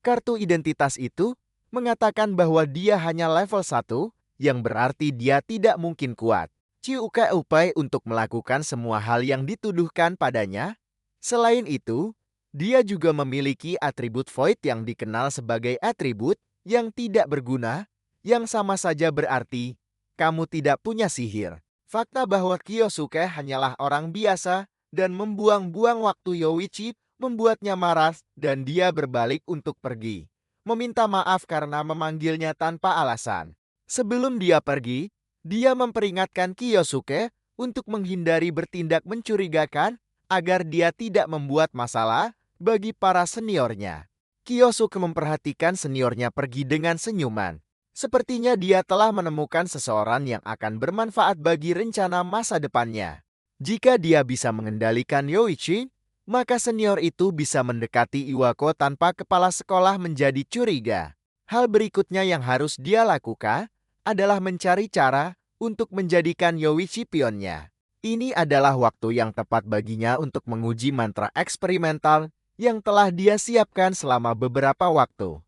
Kartu identitas itu mengatakan bahwa dia hanya level 1, yang berarti dia tidak mungkin kuat. Chiuka upaya untuk melakukan semua hal yang dituduhkan padanya. Selain itu, dia juga memiliki atribut Void yang dikenal sebagai atribut yang tidak berguna, yang sama saja berarti kamu tidak punya sihir. Fakta bahwa Kyosuke hanyalah orang biasa dan membuang-buang waktu Yoichi membuatnya marah dan dia berbalik untuk pergi, meminta maaf karena memanggilnya tanpa alasan. Sebelum dia pergi, dia memperingatkan Kiyosuke untuk menghindari bertindak mencurigakan agar dia tidak membuat masalah bagi para seniornya. Kiyosuke memperhatikan seniornya pergi dengan senyuman. Sepertinya dia telah menemukan seseorang yang akan bermanfaat bagi rencana masa depannya. Jika dia bisa mengendalikan Yoichi, maka senior itu bisa mendekati Iwako tanpa kepala sekolah menjadi curiga. Hal berikutnya yang harus dia lakukan adalah mencari cara untuk menjadikan Yoichi pionnya. Ini adalah waktu yang tepat baginya untuk menguji mantra eksperimental yang telah dia siapkan selama beberapa waktu.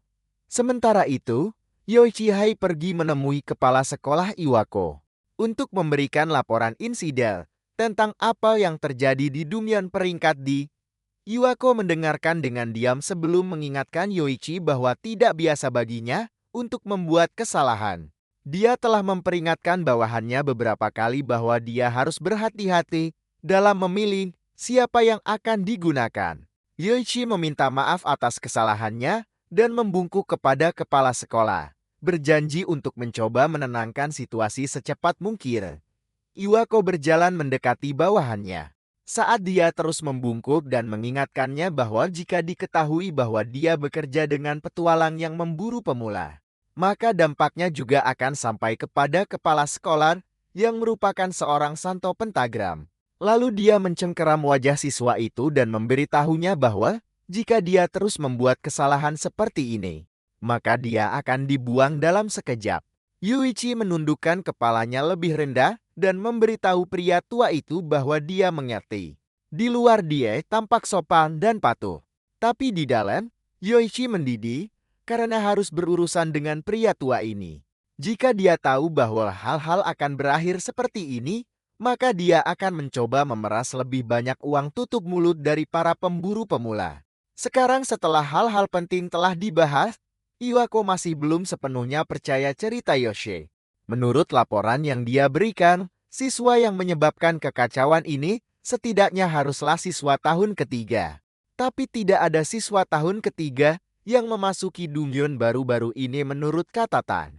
Sementara itu, Yoichi Hai pergi menemui kepala sekolah Iwako untuk memberikan laporan insiden tentang apa yang terjadi di Dungeon peringkat D. Iwako mendengarkan dengan diam sebelum mengingatkan Yoichi bahwa tidak biasa baginya untuk membuat kesalahan. Dia telah memperingatkan bawahannya beberapa kali bahwa dia harus berhati-hati dalam memilih siapa yang akan digunakan. Yoichi meminta maaf atas kesalahannya dan membungkuk kepada kepala sekolah, berjanji untuk mencoba menenangkan situasi secepat mungkin. Iwako berjalan mendekati bawahannya. Saat dia terus membungkuk dan mengingatkannya bahwa jika diketahui bahwa dia bekerja dengan petualang yang memburu pemula, maka dampaknya juga akan sampai kepada kepala sekolah yang merupakan seorang santo pentagram. Lalu dia mencengkeram wajah siswa itu dan memberitahunya bahwa jika dia terus membuat kesalahan seperti ini, maka dia akan dibuang dalam sekejap. Yoichi menundukkan kepalanya lebih rendah dan memberitahu pria tua itu bahwa dia mengerti. Di luar dia tampak sopan dan patuh. Tapi di dalam, Yoichi mendidih karena harus berurusan dengan pria tua ini. Jika dia tahu bahwa hal-hal akan berakhir seperti ini, maka dia akan mencoba memeras lebih banyak uang tutup mulut dari para pemburu pemula. Sekarang setelah hal-hal penting telah dibahas, Iwako masih belum sepenuhnya percaya cerita Yoshi. Menurut laporan yang dia berikan, siswa yang menyebabkan kekacauan ini setidaknya haruslah siswa tahun ketiga. Tapi tidak ada siswa tahun ketiga yang memasuki dungeon baru-baru ini menurut catatan.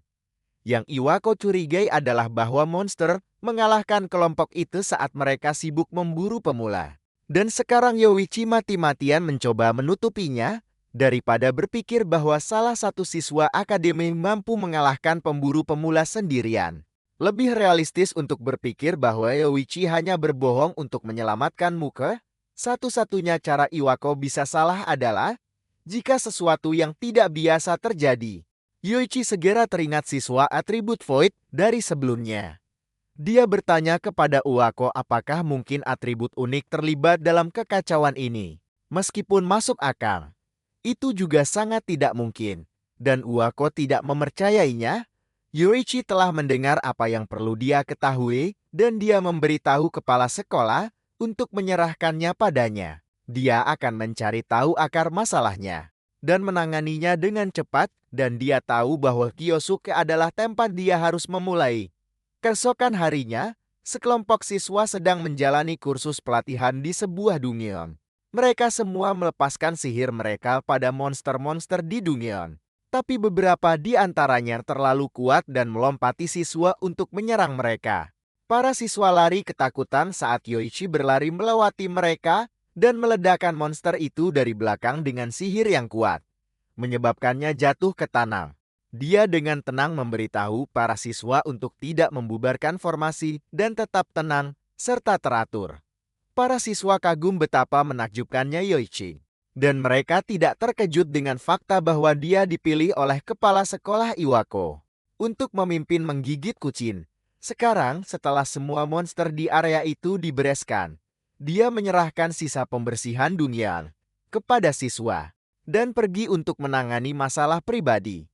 Yang Iwako curigai adalah bahwa monster mengalahkan kelompok itu saat mereka sibuk memburu pemula. Dan sekarang Yoichi mati-matian mencoba menutupinya, daripada berpikir bahwa salah satu siswa akademi mampu mengalahkan pemburu pemula sendirian. Lebih realistis untuk berpikir bahwa Yoichi hanya berbohong untuk menyelamatkan muka. Satu-satunya cara Iwako bisa salah adalah jika sesuatu yang tidak biasa terjadi. Yoichi segera teringat siswa atribut Void dari sebelumnya. Dia bertanya kepada Iwako apakah mungkin atribut unik terlibat dalam kekacauan ini. Meskipun masuk akal, itu juga sangat tidak mungkin. Dan Iwako tidak mempercayainya. Yoichi telah mendengar apa yang perlu dia ketahui dan dia memberitahu kepala sekolah untuk menyerahkannya padanya. Dia akan mencari tahu akar masalahnya dan menanganinya dengan cepat, dan dia tahu bahwa Kiyosuke adalah tempat dia harus memulai. Keesokan harinya, sekelompok siswa sedang menjalani kursus pelatihan di sebuah dungeon. Mereka semua melepaskan sihir mereka pada monster-monster di dungeon. Tapi beberapa di antaranya terlalu kuat dan melompati siswa untuk menyerang mereka. Para siswa lari ketakutan saat Yoichi berlari melewati mereka dan meledakkan monster itu dari belakang dengan sihir yang kuat, menyebabkannya jatuh ke tanah. Dia dengan tenang memberitahu para siswa untuk tidak membubarkan formasi dan tetap tenang serta teratur. Para siswa kagum betapa menakjubkannya Yoichi, dan mereka tidak terkejut dengan fakta bahwa dia dipilih oleh kepala sekolah Iwako untuk memimpin menggigit kucing. Sekarang, setelah semua monster di area itu dibereskan, dia menyerahkan sisa pembersihan dunia kepada siswa dan pergi untuk menangani masalah pribadi.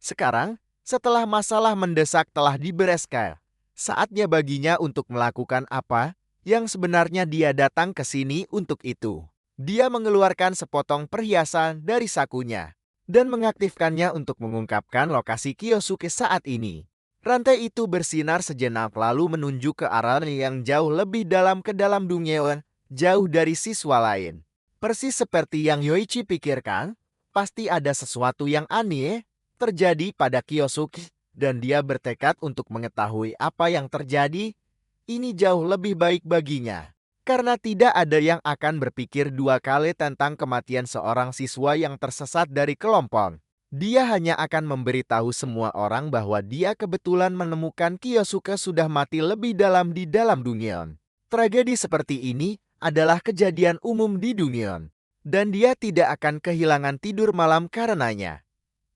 Sekarang, setelah masalah mendesak telah dibereskan, saatnya baginya untuk melakukan apa yang sebenarnya dia datang ke sini untuk itu. Dia mengeluarkan sepotong perhiasan dari sakunya dan mengaktifkannya untuk mengungkapkan lokasi Kiyosuke saat ini. Rantai itu bersinar sejenak lalu menunjuk ke arah yang jauh lebih dalam ke dalam dungeon, jauh dari siswa lain. Persis seperti yang Yoichi pikirkan, pasti ada sesuatu yang aneh terjadi pada Kyosuke, dan dia bertekad untuk mengetahui apa yang terjadi. Ini jauh lebih baik baginya, karena tidak ada yang akan berpikir dua kali tentang kematian seorang siswa yang tersesat dari kelompok. Dia hanya akan memberitahu semua orang bahwa dia kebetulan menemukan Kyosuke sudah mati lebih dalam di dalam Dungeon. Tragedi seperti ini adalah kejadian umum di Dungeon, dan dia tidak akan kehilangan tidur malam karenanya.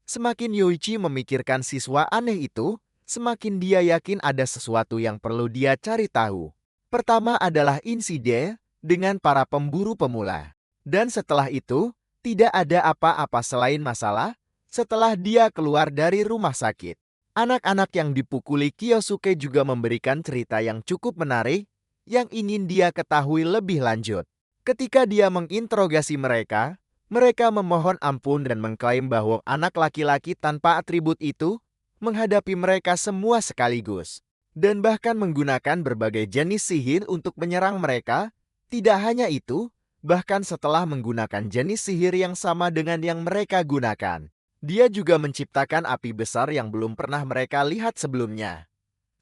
Semakin Yoichi memikirkan siswa aneh itu, semakin dia yakin ada sesuatu yang perlu dia cari tahu. Pertama adalah insiden dengan para pemburu pemula. Dan setelah itu, tidak ada apa-apa selain masalah setelah dia keluar dari rumah sakit. Anak-anak yang dipukuli Kyosuke juga memberikan cerita yang cukup menarik yang ingin dia ketahui lebih lanjut. Ketika dia menginterogasi mereka, mereka memohon ampun dan mengklaim bahwa anak laki-laki tanpa atribut itu menghadapi mereka semua sekaligus, dan bahkan menggunakan berbagai jenis sihir untuk menyerang mereka. Tidak hanya itu, bahkan setelah menggunakan jenis sihir yang sama dengan yang mereka gunakan, dia juga menciptakan api besar yang belum pernah mereka lihat sebelumnya.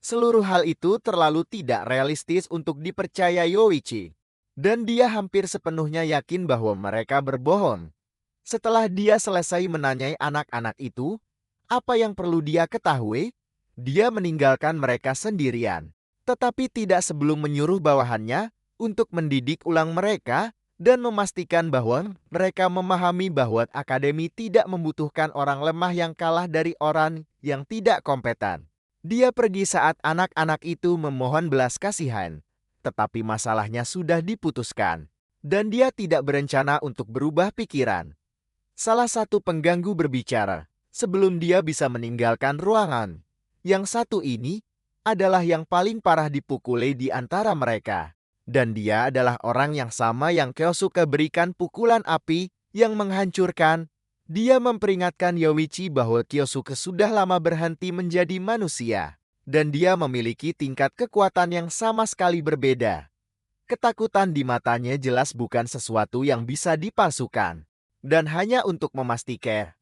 Seluruh hal itu terlalu tidak realistis untuk dipercaya Yoichi, dan dia hampir sepenuhnya yakin bahwa mereka berbohong. Setelah dia selesai menanyai anak-anak itu, apa yang perlu dia ketahui, dia meninggalkan mereka sendirian. Tetapi tidak sebelum menyuruh bawahannya untuk mendidik ulang mereka dan memastikan bahwa mereka memahami bahwa akademi tidak membutuhkan orang lemah yang kalah dari orang yang tidak kompeten. Dia pergi saat anak-anak itu memohon belas kasihan, tetapi masalahnya sudah diputuskan, dan dia tidak berencana untuk berubah pikiran. Salah satu pengganggu berbicara sebelum dia bisa meninggalkan ruangan. Yang satu ini adalah yang paling parah dipukuli di antara mereka. Dan dia adalah orang yang sama yang Kyosuke berikan pukulan api yang menghancurkan. Dia memperingatkan Yoichi bahwa Kyosuke sudah lama berhenti menjadi manusia. Dan dia memiliki tingkat kekuatan yang sama sekali berbeda. Ketakutan di matanya jelas bukan sesuatu yang bisa dipalsukan. Dan hanya untuk memastikan,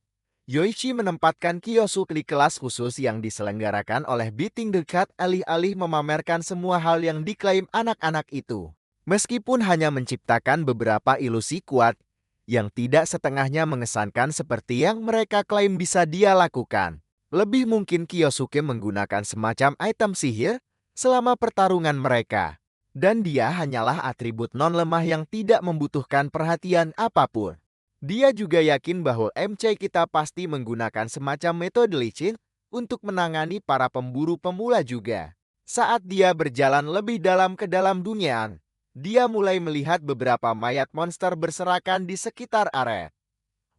Yoichi menempatkan Kyosuke di kelas khusus yang diselenggarakan oleh Beating the Cat alih-alih memamerkan semua hal yang diklaim anak-anak itu. Meskipun hanya menciptakan beberapa ilusi kuat, yang tidak setengahnya mengesankan seperti yang mereka klaim bisa dia lakukan. Lebih mungkin Kyosuke menggunakan semacam item sihir selama pertarungan mereka. Dan dia hanyalah atribut non-lemah yang tidak membutuhkan perhatian apapun. Dia juga yakin bahwa MC kita pasti menggunakan semacam metode licin untuk menangani para pemburu pemula juga. Saat dia berjalan lebih dalam ke dalam dunia, dia mulai melihat beberapa mayat monster berserakan di sekitar area.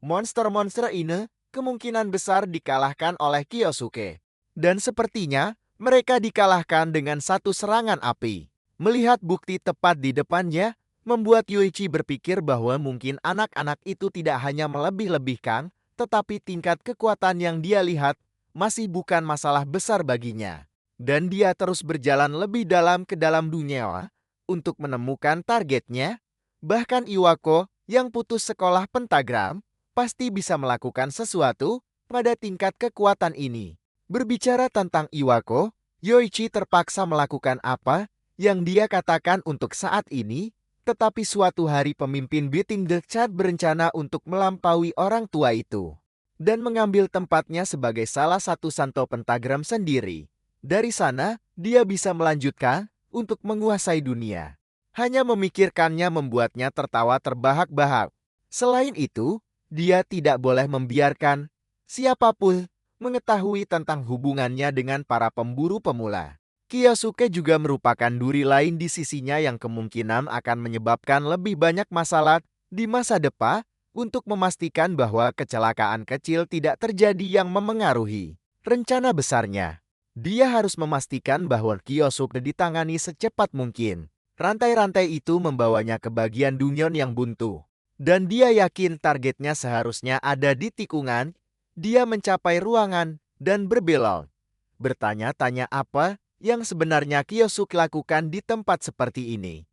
Monster-monster ini kemungkinan besar dikalahkan oleh Kyosuke. Dan sepertinya mereka dikalahkan dengan satu serangan api. Melihat bukti tepat di depannya, membuat Yoichi berpikir bahwa mungkin anak-anak itu tidak hanya melebih-lebihkan, tetapi tingkat kekuatan yang dia lihat masih bukan masalah besar baginya. Dan dia terus berjalan lebih dalam ke dalam dunia untuk menemukan targetnya. Bahkan Iwako yang putus sekolah pentagram pasti bisa melakukan sesuatu pada tingkat kekuatan ini. Berbicara tentang Iwako, Yoichi terpaksa melakukan apa yang dia katakan untuk saat ini, tetapi suatu hari pemimpin Beating the Cat berencana untuk melampaui orang tua itu dan mengambil tempatnya sebagai salah satu santo pentagram sendiri. Dari sana, dia bisa melanjutkan untuk menguasai dunia. Hanya memikirkannya membuatnya tertawa terbahak-bahak. Selain itu, dia tidak boleh membiarkan siapapun mengetahui tentang hubungannya dengan para pemburu pemula. Kyosuke juga merupakan duri lain di sisinya yang kemungkinan akan menyebabkan lebih banyak masalah di masa depan untuk memastikan bahwa kecelakaan kecil tidak terjadi yang memengaruhi rencana besarnya. Dia harus memastikan bahwa Kyosuke ditangani secepat mungkin. Rantai-rantai itu membawanya ke bagian Dungeon yang buntu. Dan dia yakin targetnya seharusnya ada di tikungan. Dia mencapai ruangan dan berbelok. Bertanya-tanya apa yang sebenarnya Kyosuke lakukan di tempat seperti ini.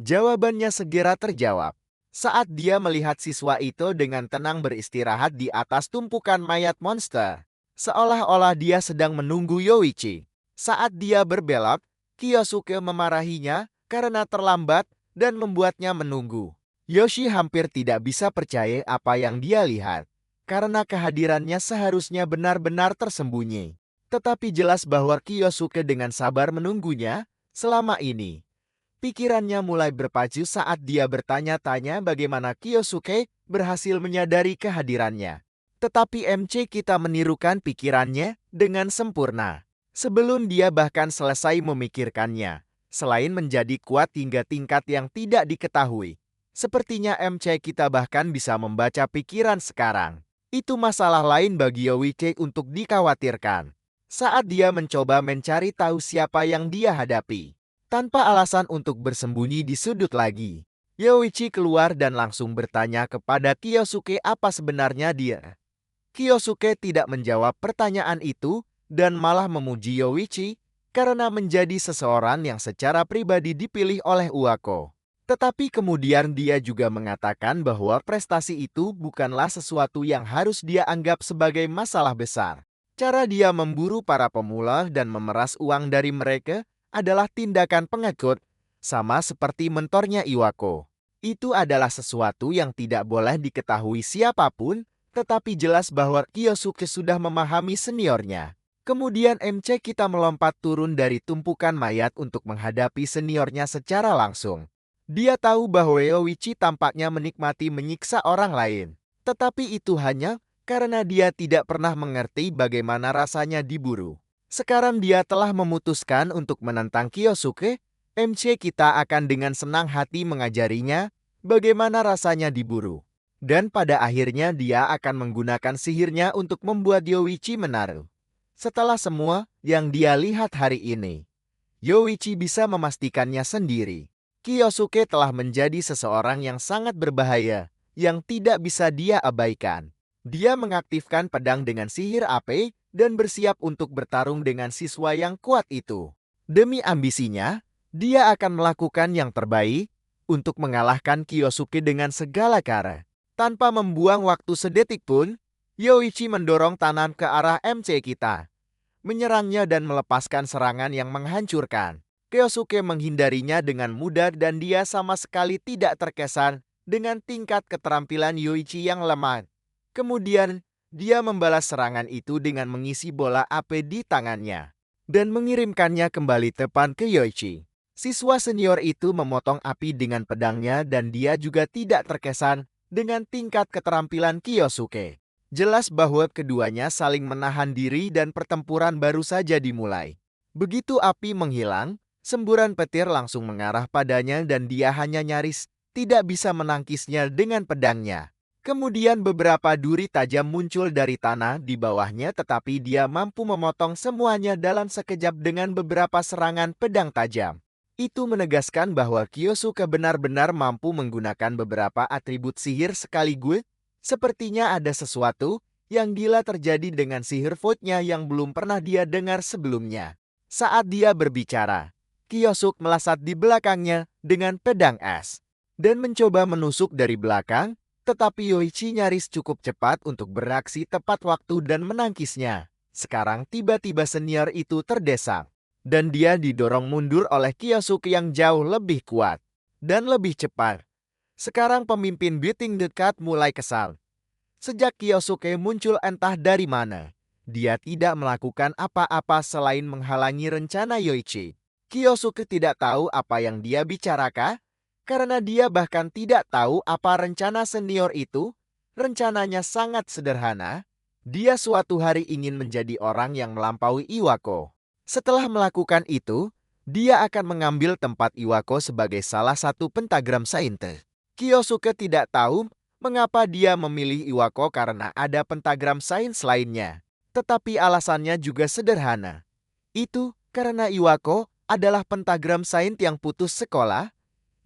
Jawabannya segera terjawab. Saat dia melihat siswa itu dengan tenang beristirahat di atas tumpukan mayat monster, seolah-olah dia sedang menunggu Yoichi. Saat dia berbelok, Kyosuke memarahinya karena terlambat dan membuatnya menunggu. Yoshi hampir tidak bisa percaya apa yang dia lihat, karena kehadirannya seharusnya benar-benar tersembunyi. Tetapi jelas bahwa Kyosuke dengan sabar menunggunya selama ini. Pikirannya mulai berpacu saat dia bertanya-tanya bagaimana Kyosuke berhasil menyadari kehadirannya. Tetapi MC kita menirukan pikirannya dengan sempurna. Sebelum dia bahkan selesai memikirkannya, selain menjadi kuat hingga tingkat yang tidak diketahui. Sepertinya MC kita bahkan bisa membaca pikiran sekarang. Itu masalah lain bagi Yoichi untuk dikhawatirkan. Saat dia mencoba mencari tahu siapa yang dia hadapi. Tanpa alasan untuk bersembunyi di sudut lagi, Yoichi keluar dan langsung bertanya kepada Kyosuke apa sebenarnya dia. Kyosuke tidak menjawab pertanyaan itu dan malah memuji Yoichi karena menjadi seseorang yang secara pribadi dipilih oleh Uako. Tetapi kemudian dia juga mengatakan bahwa prestasi itu bukanlah sesuatu yang harus dia anggap sebagai masalah besar. Cara dia memburu para pemula dan memeras uang dari mereka adalah tindakan pengikut, sama seperti mentornya Iwako. Itu adalah sesuatu yang tidak boleh diketahui siapapun, tetapi jelas bahwa Kyosuke sudah memahami seniornya. Kemudian MC kita melompat turun dari tumpukan mayat untuk menghadapi seniornya secara langsung. Dia tahu bahwa Yoichi tampaknya menikmati menyiksa orang lain. Tetapi itu hanya karena dia tidak pernah mengerti bagaimana rasanya diburu. Sekarang dia telah memutuskan untuk menentang Kyosuke. MC kita akan dengan senang hati mengajarinya bagaimana rasanya diburu. Dan pada akhirnya dia akan menggunakan sihirnya untuk membuat Yoichi menaruh. Setelah semua yang dia lihat hari ini, Yoichi bisa memastikannya sendiri. Kyosuke telah menjadi seseorang yang sangat berbahaya, yang tidak bisa dia abaikan. Dia mengaktifkan pedang dengan sihir api dan bersiap untuk bertarung dengan siswa yang kuat itu. Demi ambisinya, dia akan melakukan yang terbaik untuk mengalahkan Kyosuke dengan segala cara. Tanpa membuang waktu sedetik pun, Yoichi mendorong Tanan ke arah MC kita, menyerangnya dan melepaskan serangan yang menghancurkan. Kyosuke menghindarinya dengan mudah dan dia sama sekali tidak terkesan dengan tingkat keterampilan Yoichi yang lemah. Kemudian, dia membalas serangan itu dengan mengisi bola api di tangannya dan mengirimkannya kembali tepat ke Yoichi. Siswa senior itu memotong api dengan pedangnya dan dia juga tidak terkesan dengan tingkat keterampilan Kyosuke. Jelas bahwa keduanya saling menahan diri dan pertempuran baru saja dimulai. Begitu api menghilang, semburan petir langsung mengarah padanya dan dia hanya nyaris tidak bisa menangkisnya dengan pedangnya. Kemudian beberapa duri tajam muncul dari tanah di bawahnya tetapi dia mampu memotong semuanya dalam sekejap dengan beberapa serangan pedang tajam. Itu menegaskan bahwa Kyosuke benar-benar mampu menggunakan beberapa atribut sihir sekaligus. Sepertinya ada sesuatu yang gila terjadi dengan sihir void-nya yang belum pernah dia dengar sebelumnya. Saat dia berbicara, Kyosuke melesat di belakangnya dengan pedang es dan mencoba menusuk dari belakang, tetapi Yoichi nyaris cukup cepat untuk beraksi tepat waktu dan menangkisnya. Sekarang tiba-tiba senior itu terdesak, dan dia didorong mundur oleh Kyosuke yang jauh lebih kuat dan lebih cepat. Sekarang pemimpin Beating the Cat mulai kesal. Sejak Kyosuke muncul entah dari mana, dia tidak melakukan apa-apa selain menghalangi rencana Yoichi. Kyosuke tidak tahu apa yang dia bicarakan, karena dia bahkan tidak tahu apa rencana senior itu. Rencananya sangat sederhana. Dia suatu hari ingin menjadi orang yang melampaui Iwako. Setelah melakukan itu, dia akan mengambil tempat Iwako sebagai salah satu pentagram saintis. Kyosuke tidak tahu mengapa dia memilih Iwako karena ada pentagram sains lainnya. Tetapi alasannya juga sederhana. Itu karena Iwako adalah pentagram sains yang putus sekolah.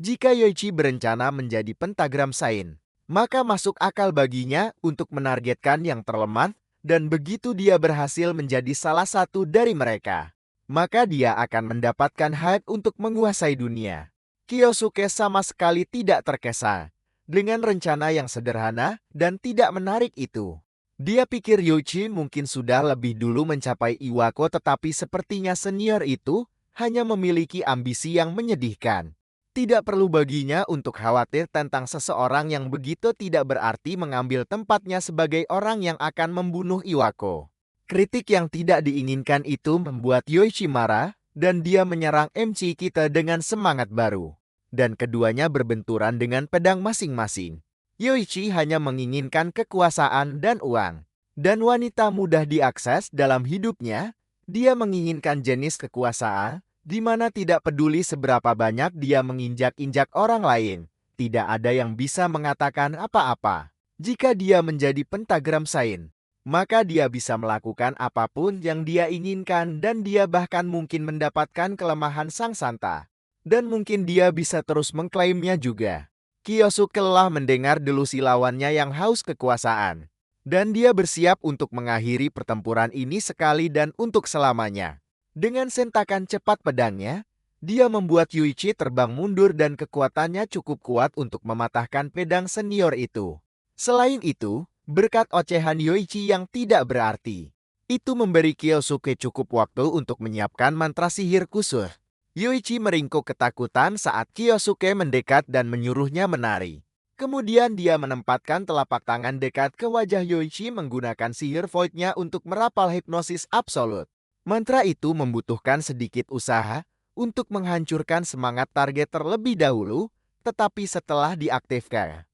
Jika Yoichi berencana menjadi pentagram sains, maka masuk akal baginya untuk menargetkan yang terlemah, dan begitu dia berhasil menjadi salah satu dari mereka, maka dia akan mendapatkan hak untuk menguasai dunia. Kyosuke sama sekali tidak terkesan dengan rencana yang sederhana dan tidak menarik itu. Dia pikir Yoichi mungkin sudah lebih dulu mencapai Iwako, tetapi sepertinya senior itu hanya memiliki ambisi yang menyedihkan. Tidak perlu baginya untuk khawatir tentang seseorang yang begitu tidak berarti mengambil tempatnya sebagai orang yang akan membunuh Iwako. Kritik yang tidak diinginkan itu membuat Yoichi marah, dan dia menyerang MC kita dengan semangat baru. Dan keduanya berbenturan dengan pedang masing-masing. Yoichi hanya menginginkan kekuasaan dan uang. Dan wanita mudah diakses dalam hidupnya. Dia menginginkan jenis kekuasaan di mana tidak peduli seberapa banyak dia menginjak-injak orang lain. Tidak ada yang bisa mengatakan apa-apa. Jika dia menjadi pentagram Sain, maka dia bisa melakukan apapun yang dia inginkan, dan dia bahkan mungkin mendapatkan kelemahan Sang Santa. Dan mungkin dia bisa terus mengklaimnya juga. Kyosuke lelah mendengar delusi lawannya yang haus kekuasaan. Dan dia bersiap untuk mengakhiri pertempuran ini sekali dan untuk selamanya. Dengan sentakan cepat pedangnya, dia membuat Yoichi terbang mundur dan kekuatannya cukup kuat untuk mematahkan pedang senior itu. Selain itu, berkat ocehan Yoichi yang tidak berarti, itu memberi Kyosuke cukup waktu untuk menyiapkan mantra sihir khusus. Yoichi meringkuk ketakutan saat Kyosuke mendekat dan menyuruhnya menari. Kemudian dia menempatkan telapak tangan dekat ke wajah Yoichi menggunakan sihir void-nya untuk merapal hipnosis absolut. Mantra itu membutuhkan sedikit usaha untuk menghancurkan semangat target terlebih dahulu, tetapi setelah diaktifkan,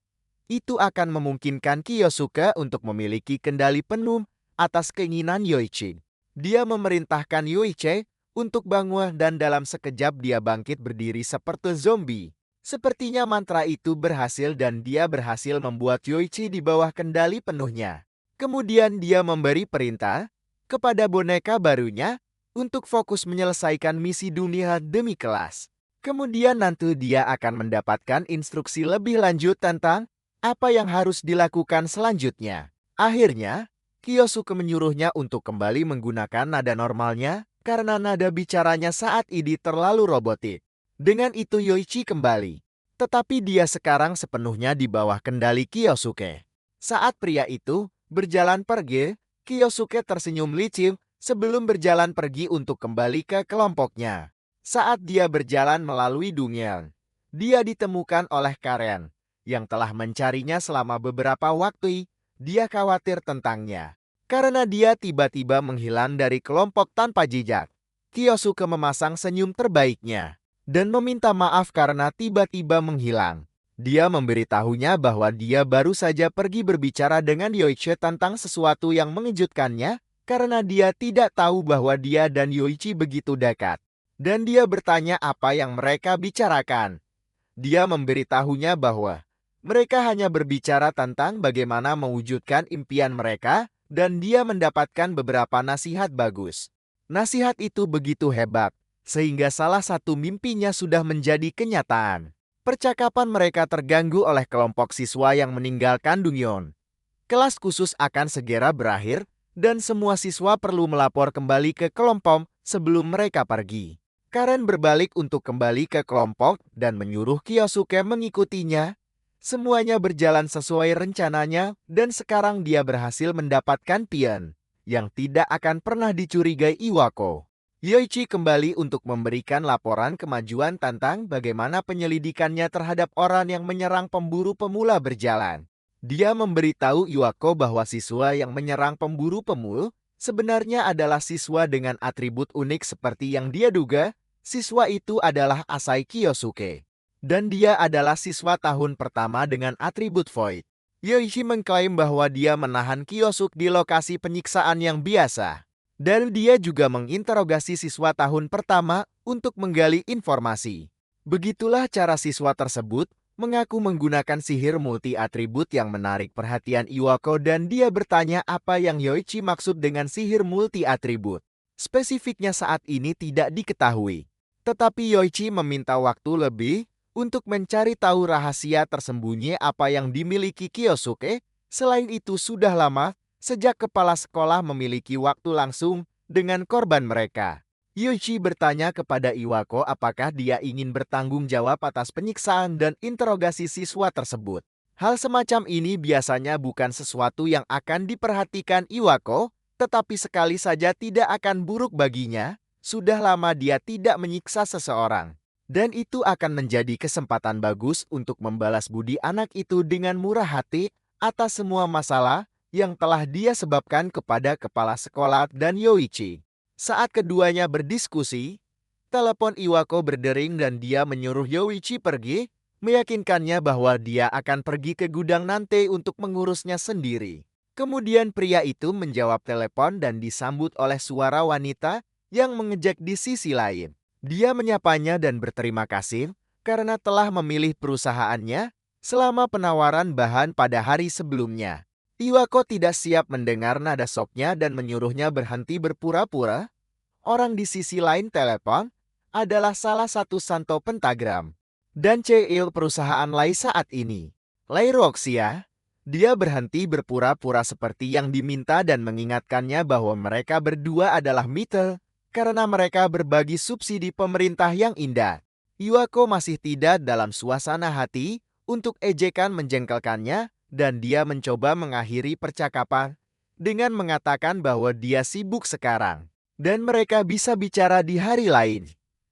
itu akan memungkinkan Kyosuke untuk memiliki kendali penuh atas keinginan Yoichi. Dia memerintahkan Yoichi untuk bangun dan dalam sekejap dia bangkit berdiri seperti zombie. Sepertinya mantra itu berhasil dan dia berhasil membuat Yoichi di bawah kendali penuhnya. Kemudian dia memberi perintah kepada boneka barunya untuk fokus menyelesaikan misi dunia demi kelas. Kemudian nanti dia akan mendapatkan instruksi lebih lanjut tentang apa yang harus dilakukan selanjutnya. Akhirnya, Kyosuke menyuruhnya untuk kembali menggunakan nada normalnya karena nada bicaranya saat ini terlalu robotik. Dengan itu Yoichi kembali. Tetapi dia sekarang sepenuhnya di bawah kendali Kyosuke. Saat pria itu berjalan pergi, Kyosuke tersenyum licin sebelum berjalan pergi untuk kembali ke kelompoknya. Saat dia berjalan melalui Dungyeon, dia ditemukan oleh Karen yang telah mencarinya selama beberapa waktu. Dia khawatir tentangnya karena dia tiba-tiba menghilang dari kelompok tanpa jejak. Kyosuke memasang senyum terbaiknya dan meminta maaf karena tiba-tiba menghilang. Dia memberitahunya bahwa dia baru saja pergi berbicara dengan Yoichi tentang sesuatu yang mengejutkannya karena dia tidak tahu bahwa dia dan Yoichi begitu dekat. Dan dia bertanya apa yang mereka bicarakan. Dia memberitahunya bahwa mereka hanya berbicara tentang bagaimana mewujudkan impian mereka, dan dia mendapatkan beberapa nasihat bagus. Nasihat itu begitu hebat, sehingga salah satu mimpinya sudah menjadi kenyataan. Percakapan mereka terganggu oleh kelompok siswa yang meninggalkan Dungyeon. Kelas khusus akan segera berakhir, dan semua siswa perlu melapor kembali ke kelompok sebelum mereka pergi. Karen berbalik untuk kembali ke kelompok dan menyuruh Kyosuke mengikutinya. Semuanya berjalan sesuai rencananya, dan sekarang dia berhasil mendapatkan pion yang tidak akan pernah dicurigai Iwako. Yoichi kembali untuk memberikan laporan kemajuan tentang bagaimana penyelidikannya terhadap orang yang menyerang pemburu pemula berjalan. Dia memberitahu Iwako bahwa siswa yang menyerang pemburu pemula sebenarnya adalah siswa dengan atribut unik seperti yang dia duga. Siswa itu adalah Asai Kyosuke. Dan dia adalah siswa tahun pertama dengan atribut void. Yoichi mengklaim bahwa dia menahan Kyosuke di lokasi penyiksaan yang biasa. Dan dia juga menginterogasi siswa tahun pertama untuk menggali informasi. Begitulah cara siswa tersebut mengaku menggunakan sihir multi-atribut yang menarik perhatian Iwako, dan dia bertanya apa yang Yoichi maksud dengan sihir multi-atribut. Spesifiknya saat ini tidak diketahui. Tetapi Yoichi meminta waktu lebih untuk mencari tahu rahasia tersembunyi apa yang dimiliki Kyosuke. Selain itu sudah lama sejak kepala sekolah memiliki waktu langsung dengan korban mereka. Yoichi bertanya kepada Iwako apakah dia ingin bertanggung jawab atas penyiksaan dan interogasi siswa tersebut. Hal semacam ini biasanya bukan sesuatu yang akan diperhatikan Iwako, tetapi sekali saja tidak akan buruk baginya. Sudah lama dia tidak menyiksa seseorang. Dan itu akan menjadi kesempatan bagus untuk membalas budi anak itu dengan murah hati atas semua masalah yang telah dia sebabkan kepada kepala sekolah dan Yoichi. Saat keduanya berdiskusi, telepon Iwako berdering dan dia menyuruh Yoichi pergi, meyakinkannya bahwa dia akan pergi ke gudang nanti untuk mengurusnya sendiri. Kemudian pria itu menjawab telepon dan disambut oleh suara wanita yang mengejek di sisi lain. Dia menyapanya dan berterima kasih karena telah memilih perusahaannya selama penawaran bahan pada hari sebelumnya. Iwako tidak siap mendengar nada soknya dan menyuruhnya berhenti berpura-pura. Orang di sisi lain telepon adalah salah satu Santo Pentagram dan CEO perusahaan Lai saat ini. Lai Roxia, dia berhenti berpura-pura seperti yang diminta dan mengingatkannya bahwa mereka berdua adalah mite karena mereka berbagi subsidi pemerintah yang indah. Iwako masih tidak dalam suasana hati untuk ejekan menjengkelkannya dan dia mencoba mengakhiri percakapan dengan mengatakan bahwa dia sibuk sekarang dan mereka bisa bicara di hari lain.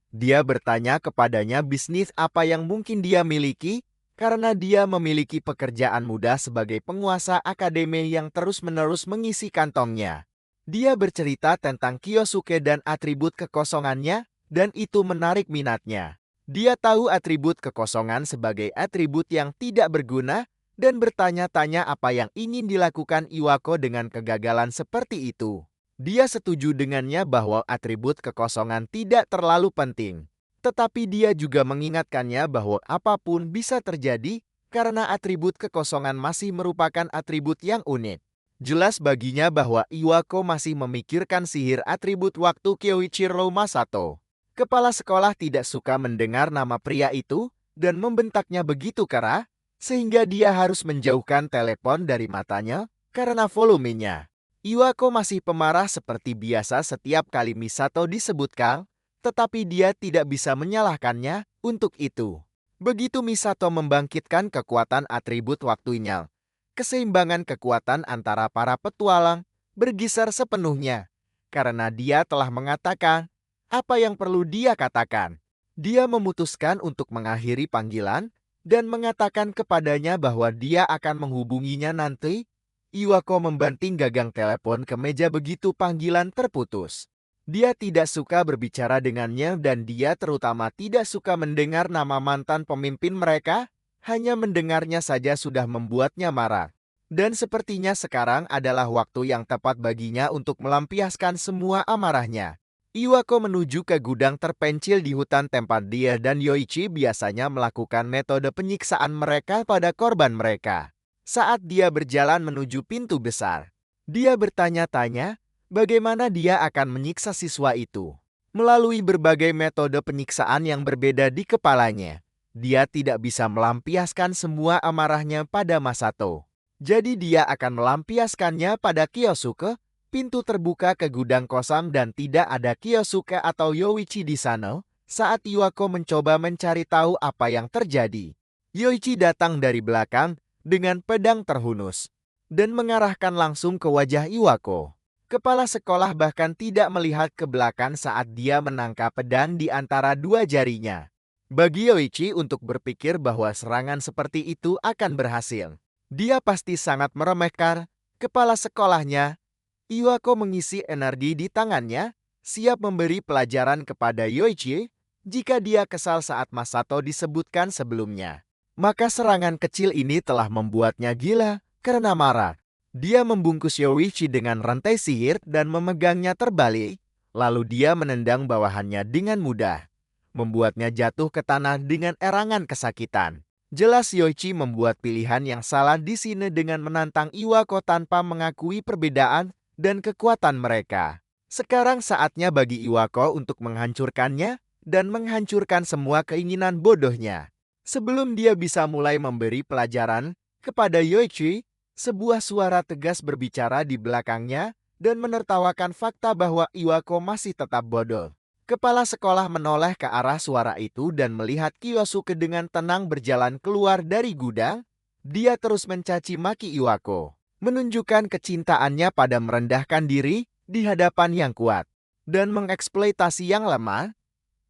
Dia bertanya kepadanya bisnis apa yang mungkin dia miliki, karena dia memiliki pekerjaan mudah sebagai penguasa akademi yang terus-menerus mengisi kantongnya. Dia bercerita tentang Kyosuke dan atribut kekosongannya, dan itu menarik minatnya. Dia tahu atribut kekosongan sebagai atribut yang tidak berguna, dan bertanya-tanya apa yang ingin dilakukan Iwako dengan kegagalan seperti itu. Dia setuju dengannya bahwa atribut kekosongan tidak terlalu penting. Tetapi dia juga mengingatkannya bahwa apapun bisa terjadi karena atribut kekosongan masih merupakan atribut yang unik. Jelas baginya bahwa Iwako masih memikirkan sihir atribut waktu Kyoichiro Masato. Kepala sekolah tidak suka mendengar nama pria itu dan membentaknya begitu keras, sehingga dia harus menjauhkan telepon dari matanya karena volumenya. Iwako masih pemarah seperti biasa setiap kali Misato disebutkan, tetapi dia tidak bisa menyalahkannya untuk itu. Begitu Misato membangkitkan kekuatan atribut waktunya, keseimbangan kekuatan antara para petualang bergeser sepenuhnya, karena dia telah mengatakan apa yang perlu dia katakan. Dia memutuskan untuk mengakhiri panggilan dan mengatakan kepadanya bahwa dia akan menghubunginya nanti. Iwako membanting gagang telepon ke meja begitu panggilan terputus. Dia tidak suka berbicara dengannya dan dia terutama tidak suka mendengar nama mantan pemimpin mereka, hanya mendengarnya saja sudah membuatnya marah. Dan sepertinya sekarang adalah waktu yang tepat baginya untuk melampiaskan semua amarahnya. Iwako menuju ke gudang terpencil di hutan tempat dia dan Yoichi biasanya melakukan metode penyiksaan mereka pada korban mereka. Saat dia berjalan menuju pintu besar, dia bertanya-tanya bagaimana dia akan menyiksa siswa itu. Melalui berbagai metode penyiksaan yang berbeda di kepalanya, dia tidak bisa melampiaskan semua amarahnya pada Masato. Jadi dia akan melampiaskannya pada Kyosuke. Pintu terbuka ke gudang kosong dan tidak ada Kyosuke atau Yoichi di sana. Saat Iwako mencoba mencari tahu apa yang terjadi, Yoichi datang dari belakang dengan pedang terhunus dan mengarahkan langsung ke wajah Iwako. Kepala sekolah bahkan tidak melihat ke belakang saat dia menangkap pedang di antara dua jarinya. Bagi Yoichi untuk berpikir bahwa serangan seperti itu akan berhasil, dia pasti sangat meremehkan kepala sekolahnya. Iwako mengisi energi di tangannya, siap memberi pelajaran kepada Yoichi jika dia kesal saat Masato disebutkan sebelumnya. Maka serangan kecil ini telah membuatnya gila karena marah. Dia membungkus Yoichi dengan rantai sihir dan memegangnya terbalik. Lalu dia menendang bawahannya dengan mudah, membuatnya jatuh ke tanah dengan erangan kesakitan. Jelas Yoichi membuat pilihan yang salah di sini dengan menantang Iwako tanpa mengakui perbedaan dan kekuatan mereka. Sekarang saatnya bagi Iwako untuk menghancurkannya dan menghancurkan semua keinginan bodohnya. Sebelum dia bisa mulai memberi pelajaran kepada Yoichi, sebuah suara tegas berbicara di belakangnya dan menertawakan fakta bahwa Iwako masih tetap bodoh. Kepala sekolah menoleh ke arah suara itu dan melihat Kyosuke dengan tenang berjalan keluar dari gudang. Dia terus mencaci maki Iwako, menunjukkan kecintaannya pada merendahkan diri di hadapan yang kuat, dan mengeksploitasi yang lemah.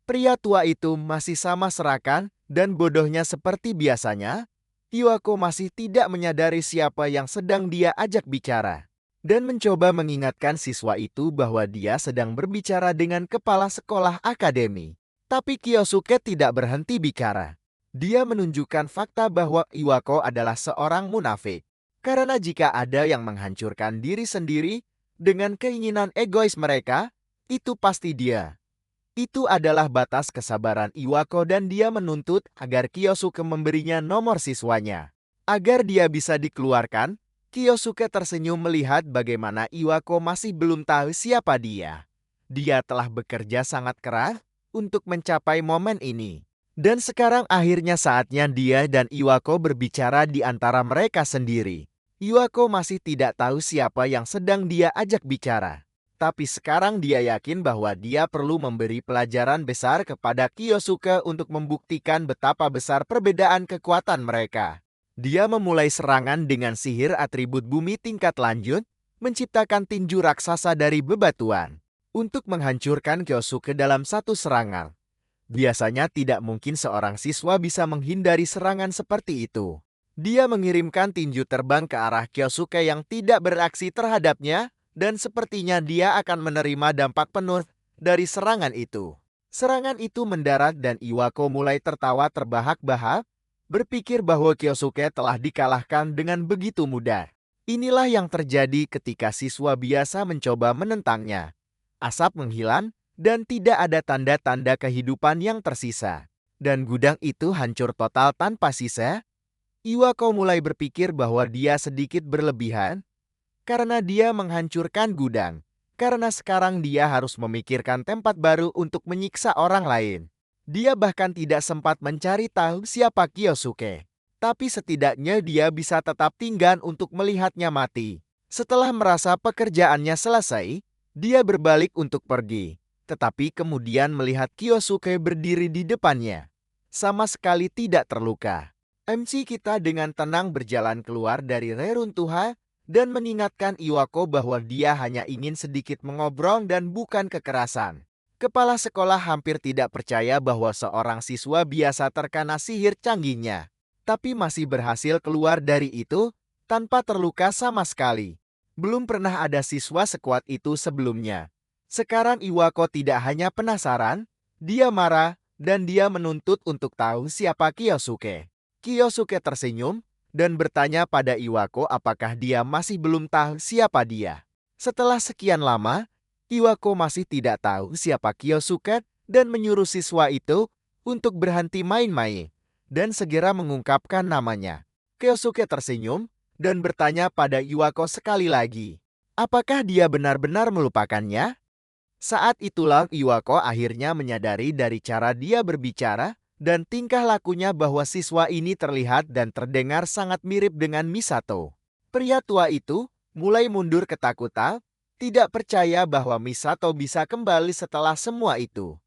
Pria tua itu masih sama serakah dan bodohnya seperti biasanya. Iwako masih tidak menyadari siapa yang sedang dia ajak bicara, dan mencoba mengingatkan siswa itu bahwa dia sedang berbicara dengan kepala sekolah akademi. Tapi Kyosuke tidak berhenti bicara. Dia menunjukkan fakta bahwa Iwako adalah seorang munafik. Karena jika ada yang menghancurkan diri sendiri dengan keinginan egois mereka, itu pasti dia. Itu adalah batas kesabaran Iwako dan dia menuntut agar Kyosuke memberinya nomor siswanya. Agar dia bisa dikeluarkan, Kyosuke tersenyum melihat bagaimana Iwako masih belum tahu siapa dia. Dia telah bekerja sangat keras untuk mencapai momen ini. Dan sekarang akhirnya saatnya dia dan Iwako berbicara di antara mereka sendiri. Iwako masih tidak tahu siapa yang sedang dia ajak bicara. Tapi sekarang dia yakin bahwa dia perlu memberi pelajaran besar kepada Kyosuke untuk membuktikan betapa besar perbedaan kekuatan mereka. Dia memulai serangan dengan sihir atribut bumi tingkat lanjut, menciptakan tinju raksasa dari bebatuan untuk menghancurkan Kyosuke dalam satu serangan. Biasanya tidak mungkin seorang siswa bisa menghindari serangan seperti itu. Dia mengirimkan tinju terbang ke arah Kyosuke yang tidak beraksi terhadapnya, dan sepertinya dia akan menerima dampak penuh dari serangan itu. Serangan itu mendarat dan Iwako mulai tertawa terbahak-bahak, berpikir bahwa Kyosuke telah dikalahkan dengan begitu mudah. Inilah yang terjadi ketika siswa biasa mencoba menentangnya. Asap menghilang, dan tidak ada tanda-tanda kehidupan yang tersisa. Dan gudang itu hancur total tanpa sisa. Iwako mulai berpikir bahwa dia sedikit berlebihan, karena dia menghancurkan gudang. Karena sekarang dia harus memikirkan tempat baru untuk menyiksa orang lain. Dia bahkan tidak sempat mencari tahu siapa Kyosuke. Tapi setidaknya dia bisa tetap tinggal untuk melihatnya mati. Setelah merasa pekerjaannya selesai, dia berbalik untuk pergi. Tetapi kemudian melihat Kyosuke berdiri di depannya. Sama sekali tidak terluka. MC kita dengan tenang berjalan keluar dari reruntuhan dan mengingatkan Iwako bahwa dia hanya ingin sedikit mengobrol dan bukan kekerasan. Kepala sekolah hampir tidak percaya bahwa seorang siswa biasa terkena sihir canggihnya, tapi masih berhasil keluar dari itu tanpa terluka sama sekali. Belum pernah ada siswa sekuat itu sebelumnya. Sekarang Iwako tidak hanya penasaran, dia marah, dan dia menuntut untuk tahu siapa Kyosuke. Kyosuke tersenyum dan bertanya pada Iwako apakah dia masih belum tahu siapa dia. Setelah sekian lama, Iwako masih tidak tahu siapa Kyosuke dan menyuruh siswa itu untuk berhenti main-main dan segera mengungkapkan namanya. Kyosuke tersenyum dan bertanya pada Iwako sekali lagi, apakah dia benar-benar melupakannya? Saat itulah Iwako akhirnya menyadari dari cara dia berbicara dan tingkah lakunya bahwa siswa ini terlihat dan terdengar sangat mirip dengan Misato. Pria tua itu mulai mundur ketakutan, tidak percaya bahwa Misato bisa kembali setelah semua itu.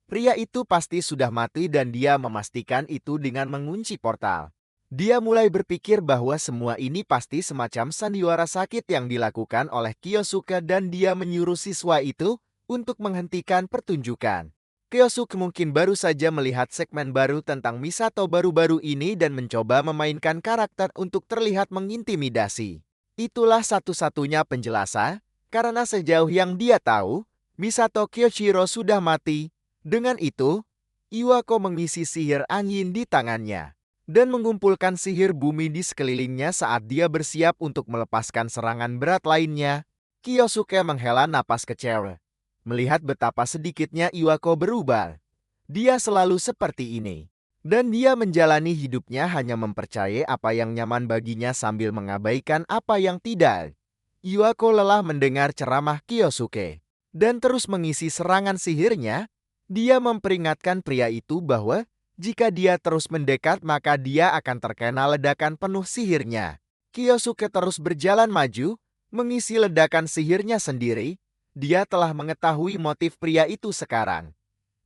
Pria itu pasti sudah mati dan dia memastikan itu dengan mengunci portal. Dia mulai berpikir bahwa semua ini pasti semacam sandiwara sakit yang dilakukan oleh Kyosuke dan dia menyuruh siswa itu untuk menghentikan pertunjukan. Kyosuke mungkin baru saja melihat segmen baru tentang Misato baru-baru ini dan mencoba memainkan karakter untuk terlihat mengintimidasi. Itulah satu-satunya penjelasan, karena sejauh yang dia tahu, Misato Kyoshiro sudah mati. Dengan itu, Iwako mengisi sihir angin di tangannya dan mengumpulkan sihir bumi di sekelilingnya saat dia bersiap untuk melepaskan serangan berat lainnya. Kyosuke menghela napas kecewa. Melihat betapa sedikitnya Iwako berubah. Dia selalu seperti ini. Dan dia menjalani hidupnya hanya mempercayai apa yang nyaman baginya sambil mengabaikan apa yang tidak. Iwako lelah mendengar ceramah Kyosuke. Dan terus mengisi serangan sihirnya, dia memperingatkan pria itu bahwa jika dia terus mendekat maka dia akan terkena ledakan penuh sihirnya. Kyosuke terus berjalan maju, mengisi ledakan sihirnya sendiri. Dia telah mengetahui motif pria itu sekarang.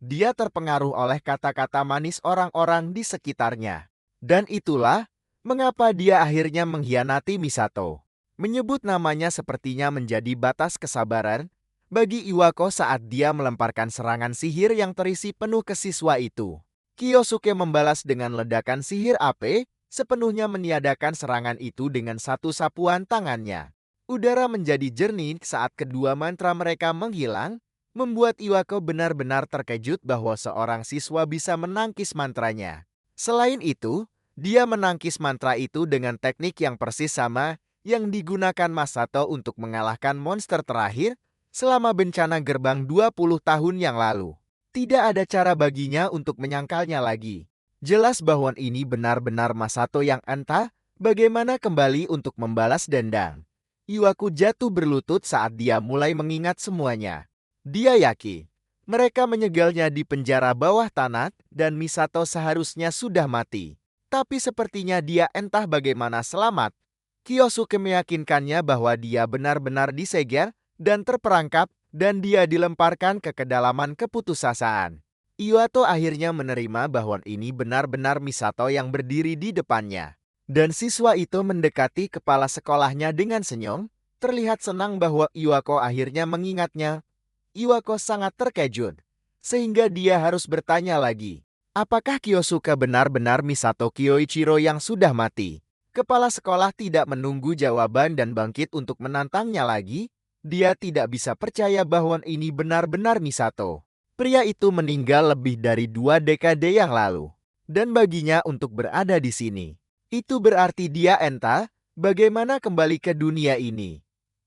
Dia terpengaruh oleh kata-kata manis orang-orang di sekitarnya. Dan itulah Mengapa dia akhirnya mengkhianati Misato? Menyebut namanya sepertinya menjadi batas kesabaran bagi Iwako saat dia melemparkan serangan sihir yang terisi penuh ke siswa itu. Kyosuke membalas dengan ledakan sihir api, sepenuhnya meniadakan serangan itu dengan satu sapuan tangannya. Udara menjadi jernih saat kedua mantra mereka menghilang, membuat Iwako benar-benar terkejut bahwa seorang siswa bisa menangkis mantranya. Selain itu, dia menangkis mantra itu dengan teknik yang persis sama yang digunakan Masato untuk mengalahkan monster terakhir selama bencana gerbang 20 tahun yang lalu. Tidak ada cara baginya untuk menyangkalnya lagi. Jelas bahwa ini benar-benar Masato yang entah bagaimana kembali untuk membalas dendam. Iwaku jatuh berlutut saat dia mulai mengingat semuanya. Dia yakin mereka menyegalnya di penjara bawah tanah dan Misato seharusnya sudah mati. Tapi sepertinya dia entah bagaimana selamat. Kyosuke meyakinkannya bahwa dia benar-benar disegel dan terperangkap dan dia dilemparkan ke kedalaman keputusasaan. Iwato akhirnya menerima bahwa ini benar-benar Misato yang berdiri di depannya. Dan siswa itu mendekati kepala sekolahnya dengan senyum, terlihat senang bahwa Iwako akhirnya mengingatnya. Iwako sangat terkejut, sehingga dia harus bertanya lagi. Apakah Kyosuke benar-benar Misato Kyoichiro yang sudah mati? Kepala sekolah tidak menunggu jawaban dan bangkit untuk menantangnya lagi. Dia tidak bisa percaya bahwa ini benar-benar Misato. Pria itu meninggal lebih dari 2 dekade yang lalu. Dan baginya untuk berada di sini, itu berarti dia entah bagaimana kembali ke dunia ini.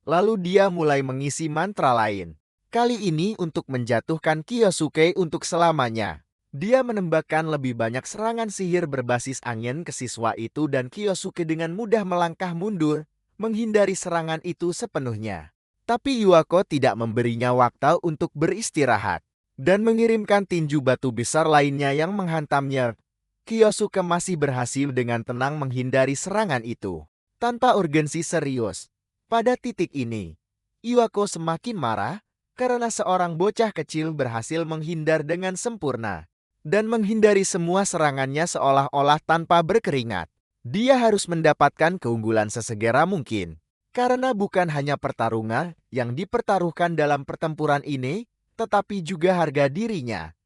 Lalu dia mulai mengisi mantra lain. Kali ini untuk menjatuhkan Kyosuke untuk selamanya. Dia menembakkan lebih banyak serangan sihir berbasis angin ke siswa itu dan Kyosuke dengan mudah melangkah mundur, menghindari serangan itu sepenuhnya. Tapi Iwako tidak memberinya waktu untuk beristirahat dan mengirimkan tinju batu besar lainnya yang menghantamnya. Kyosuke masih berhasil dengan tenang menghindari serangan itu tanpa urgensi serius. Pada titik ini, Iwako semakin marah karena seorang bocah kecil berhasil menghindar dengan sempurna dan menghindari semua serangannya seolah-olah tanpa berkeringat. Dia harus mendapatkan keunggulan sesegera mungkin, karena bukan hanya pertarungan yang dipertaruhkan dalam pertempuran ini, tetapi juga harga dirinya.